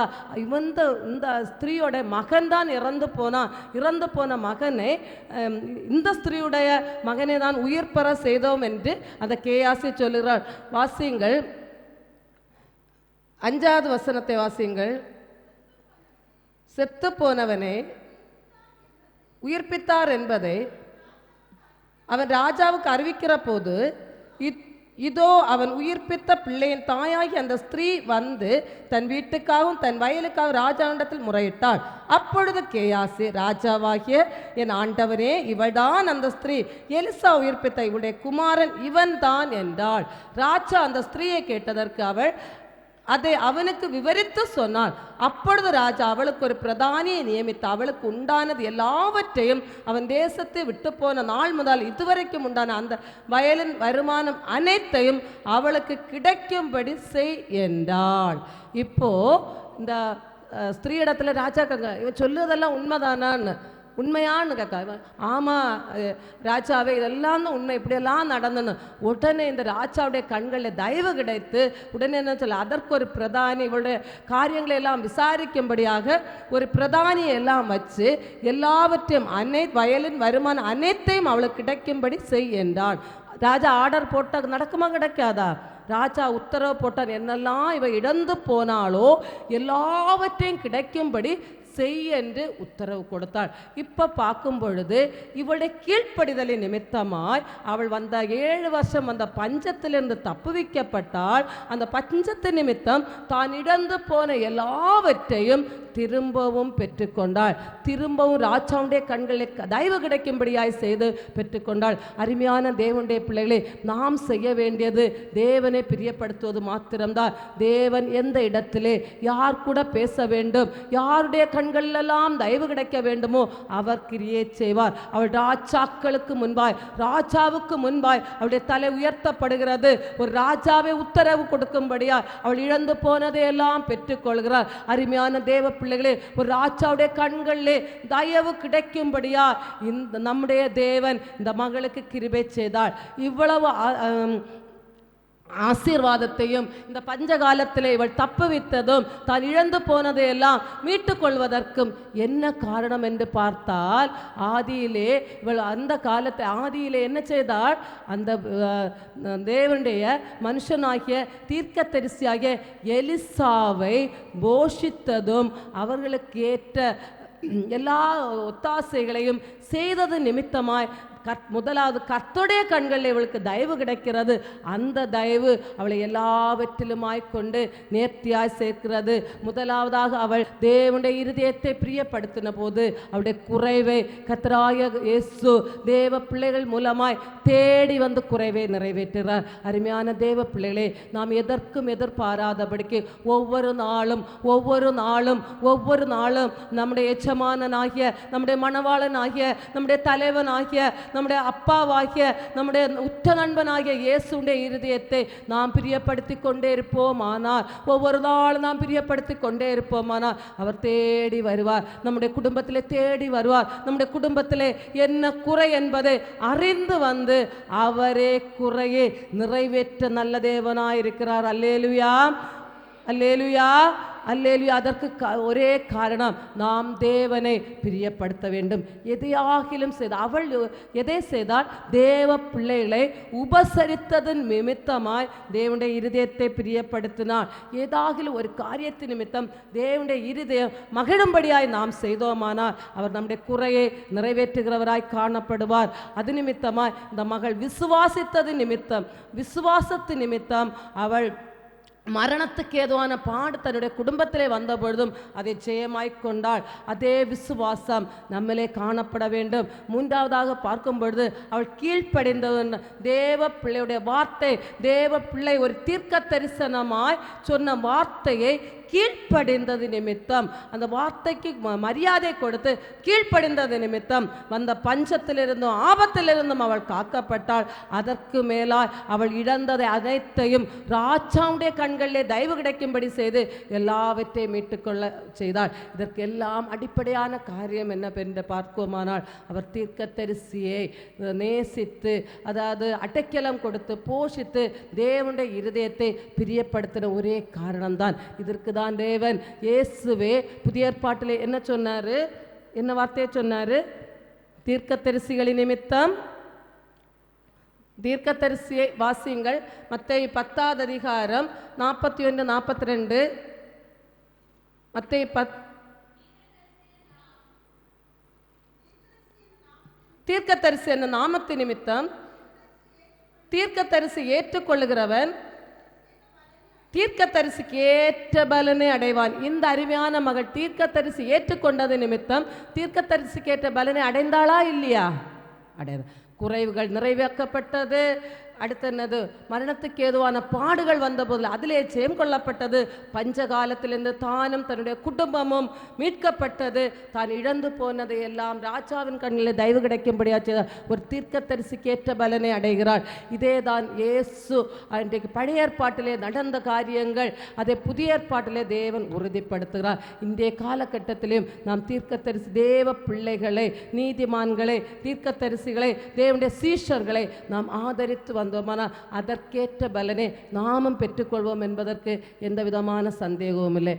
இந்த ஸ்திரீயோட மகன் தான் இறந்து போன மகனை இந்த ஸ்திரீயுடைய மகனை தான் உயிர் பெற செய்தோம் என்று அந்த கேயாசி சொல்லுகிறார். வாசியுங்கள் 5வது வசனத்தை வாசியுங்கள். செத்து போனவனை உயிர்ப்பித்தார் என்பதை அவன் ராஜாவுக்கு அறிவிக்கிற போது இதோ அவன் உயிர்ப்பித்த பிள்ளையின் தாயாகி அந்த ஸ்திரீ வந்து தன் வீட்டுக்காகவும் தன் வயலுக்காகவும் ராஜாவிடத்தில் முறையிட்டாள். அப்பொழுது கேயாசி, ராஜாவாகிய என் ஆண்டவரே, இவள்தான் அந்த ஸ்திரீ, எலிசா உயிர்ப்பித்த இவளுடைய குமாரன் இவன் தான் என்றாள். ராஜா அந்த ஸ்திரீயை கேட்டதற்கு அவள் அதை அவனுக்கு விவரித்து சொன்னாள். அப்பொழுது ராஜா அவளுக்கு ஒரு பிரதானியை நியமித்து அவளுக்கு உண்டானது எல்லாவற்றையும் அவன் தேசத்தை விட்டு போன நாள் முதல் இதுவரைக்கும் உண்டான அந்த வயலின் வருமானம் அனைத்தையும் அவளுக்கு கிடைக்கும்படி செய் என்றாள். இப்போ இந்த ஸ்திரீ இடத்துல ராஜா கேங்க, இவன் சொல்லுவதெல்லாம் உண்மைதானான்னு. உண்மையான்னு கேட்க, ஆமாம் ராஜாவே, இதெல்லாம் தான் உண்மை, இப்படியெல்லாம் நடந்தணும். உடனே இந்த ராஜாவுடைய கண்களில் தயவு கிடைத்து உடனே என்ன சொல்ல, அதற்கு ஒரு பிரதானி இவளுடைய காரியங்களை எல்லாம் விசாரிக்கும்படியாக ஒரு பிரதானியை எல்லாம் வச்சு எல்லாவற்றையும் வயலின் வருமானம் அனைத்தையும் அவளுக்கு கிடைக்கும்படி செய் என்றான். ராஜா ஆர்டர் போட்டால் நடக்குமா கிடைக்காதா? ராஜா உத்தரவு போட்டான், என்னெல்லாம் இவ இழந்து போனாலோ எல்லாவற்றையும் கிடைக்கும்படி செய் என்று உத்தரவு கொடுத்தாள். இப்போ பார்க்கும் பொழுது இவளுடைய கீழ்ப்படிதலின் நிமித்தமாய் அவள் வந்த 7 வருஷம் அந்த பஞ்சத்திலிருந்து தப்புவிக்கப்பட்டாள். அந்த பஞ்சத்து நிமித்தம் தான் இழந்து போன எல்லாவற்றையும் திரும்பவும் பெற்றுக்கொண்டாள். திரும்பவும் ராஜாவுடைய கண்களில் தயவு கிடைக்கும்படியாய் செய்து பெற்றுக்கொண்டாள். அருமையான தேவனுடைய பிள்ளைகளே, நாம் செய்ய வேண்டியது தேவனை பிரியப்படுத்துவது மாத்திரம்தான். தேவன் எந்த இடத்திலே யார் கூட பேச வேண்டும், யாருடைய கண்களெல்லாம் தயவு கிடைக்க வேண்டுமோ அவர் கிரியை செய்வார். அவள் ராஜாக்களுக்கு முன்பாய், ராஜாவுக்கு முன்பாய் அவளுடைய தலை உயர்த்தப்படுகிறது. ஒரு ராஜாவை உத்தரவு கொடுக்கும்படியா அவள் இழந்து போனதை எல்லாம் பெற்றுக்கொள்கிறார். அருமையான தேவ பிள்ளைகளே, ஒரு ராஜாவுடைய கண்களிலே தயவு கிடைக்கும்படியா இந்த நம்முடைய தேவன் இந்த மகளுக்கு கிருபை செய்தாள். இவ்வளவு ஆசீர்வாதத்தையும் இந்த பஞ்சகாலத்தில் இவள் தப்புவித்ததும் தான் இழந்து போனதையெல்லாம் மீட்டுக் கொள்வதற்கும் என்ன காரணம் என்று பார்த்தால், ஆதியிலே இவள் அந்த காலத்தை ஆதியிலே என்ன செய்தாள், அந்த தேவனுடைய மனுஷனாகிய தீர்க்கதரிசியாகிய எலிசாவை போஷித்ததும் அவர்களுக்கு ஏற்ற எல்லா ஒத்தாசைகளையும் செய்தது நிமித்தமாய் முதலாவது கர்த்தருடைய கண்களில் இவளுக்கு தயவு கிடைக்கிறது. அந்த தயவு அவளை எல்லாவற்றிலுமாய் கொண்டு நேர்த்தியாய் சேர்க்கிறது. முதலாவதாக அவள் தேவனுடைய இருதயத்தை பிரியப்படுத்தின போது அவளுடைய குறைவை கர்த்தராகிய இயேசு தேவ பிள்ளைகள் மூலமாய் தேடி வந்து குறைவை நிறைவேற்றுகிறார். அருமையான தேவ பிள்ளைகளே, நாம் எதற்கும் எதிர்பாராதபடிக்கு ஒவ்வொரு நாளும் நம்முடைய எஜமானனாகிய, நம்முடைய மணவாளனாகிய, நம்முடைய தலைவனாகிய, நம்முடைய அப்பாவாகிய, நம்முடைய உற்ற நண்பனாகிய இயேசுடைய இருதயத்தை நாம் பிரியப்படுத்தி கொண்டே இருப்போமானால், ஒவ்வொரு நாளும் நாம் பிரியப்படுத்தி கொண்டே இருப்போமானால் அவர் தேடி வருவார். நம்முடைய குடும்பத்திலே தேடி வருவார். நம்முடைய குடும்பத்திலே என்ன குறை என்பதை அறிந்து வந்து அவரே குறையை நிறைவேற்ற நல்ல தேவனாயிருக்கிறார். அல்லேலூயா, அல்லேலூயா, அல்லேலூயா. அதற்கு ஒரே காரணம், நாம் தேவனை பிரியப்படுத்த வேண்டும். எதையாகிலும் செய்தால், அவள் எதை செய்தால், தேவ பிள்ளைகளை உபசரித்ததன் நிமித்தமாய் தேவனுடைய இருதயத்தை பிரியப்படுத்தினாள். ஏதாகிலும் ஒரு காரியத்தின் நிமித்தம் தேவனுடைய இருதயம் மகிழும்படியாய் நாம் செய்தோமானால் அவர் நம்முடைய குறையை நிறைவேற்றுகிறவராய் காணப்படுவார். அது நிமித்தமாய் இந்த மகள் விசுவாசித்தது விசுவாசத்து நிமித்தம் அவள் மரணத்துக்கு ஏதுவான பாடு தன்னுடைய குடும்பத்திலே வந்த பொழுதும் அதை ஜெயமாய் கொண்டாள். அதே விசுவாசம் நம்மளே காணப்பட வேண்டும். மூன்றாவதாக பார்க்கும் பொழுது அவள் கீழ்ப்படிந்தவன். தேவ பிள்ளையுடைய வார்த்தை, தேவ பிள்ளை ஒரு தீர்க்க தரிசனமாய் சொன்ன வார்த்தையை கீழ்ப்படிந்தது நிமித்தம், அந்த வார்த்தைக்கு மரியாதை கொடுத்து கீழ்ப்படிந்தது நிமித்தம் வந்த பஞ்சத்திலிருந்தும் ஆபத்திலிருந்தும் அவள் காக்கப்பட்டாள். அதற்கு மேலாய் அவள் இழந்ததை அனைத்தையும் ராஜாவுடைய கண்களிலே தயவு கிடைக்கும்படி செய்து எல்லாவற்றையும் மீட்டுக்கொள்ள செய்தாள். இதற்கு எல்லாம் அடிப்படையான காரியம் என்னவென்று பார்க்குமானால், அவர் தீர்க்கதரிசியை நேசித்து, அதாவது அடைக்கலம் கொடுத்து போஷித்து தேவனுடைய இருதயத்தை பிரியப்படுத்தின ஒரே காரணம்தான். இதற்கு தான் தேவன் இயேசுவே புதிய ஏற்பாட்டிலே என்ன சொன்னாரு, என்ன வார்த்தையை சொன்னாரு, தீர்க்கதரிசிகளின் நிமித்தம், தீர்க்கதரிசியை வாசியுங்கள். மத்தேயு 10வது அதிகாரம் 41 42. மத்தேயு 10 தீர்க்கதரிசி என்ற நாமத்தின் நிமித்தம் தீர்க்கதரிசி ஏற்றுக்கொள்ளுகிறவன் தீர்க்கதரிசிக்கு ஏற்ற பலனை அடைவான். இந்த அருமையான மகள் தீர்க்கதரிசி ஏற்றுக்கொண்டது நிமித்தம் தீர்க்கதரிசிக்கு ஏற்ற பலனை அடைந்தாளா இல்லையா? அடைந்த. குறைவுகள் நிறைவேற்றப்பட்டது. அடுத்து என்னது? மரணத்துக்கு ஏதுவான பாடுகள் வந்தபோதில் அதிலே ஜெயம் கொள்ளப்பட்டது. பஞ்ச காலத்திலிருந்து தானும் தன்னுடைய குடும்பமும் மீட்கப்பட்டது. தான் இழந்து போனதை எல்லாம் ராஜாவின் கண்ணில் தயவு கிடைக்கும்படியாச்சு ஒரு தீர்க்கதரிசிக்கு ஏற்ற பலனை அடைகிறாள். இதே தான் இயேசு அன்றைக்கு பழைய ஏற்பாட்டிலே நடந்த காரியங்கள் அதை புதிய ஏற்பாட்டிலே தேவன் உறுதிப்படுத்துகிறார். இன்றைய காலகட்டத்திலும் நாம் தீர்க்கதரிசி தேவ பிள்ளைகளை, நீதிமான்களை, தீர்க்கதரிசிகளை, தேவனுடைய சீஷர்களை நாம் ஆதரித்து வந்தோமானால் அதற்கேற்ற பலனை நாமும் பெற்றுக்கொள்வோம் என்பதற்கு எந்த விதமான சந்தேகமும் இல்லை.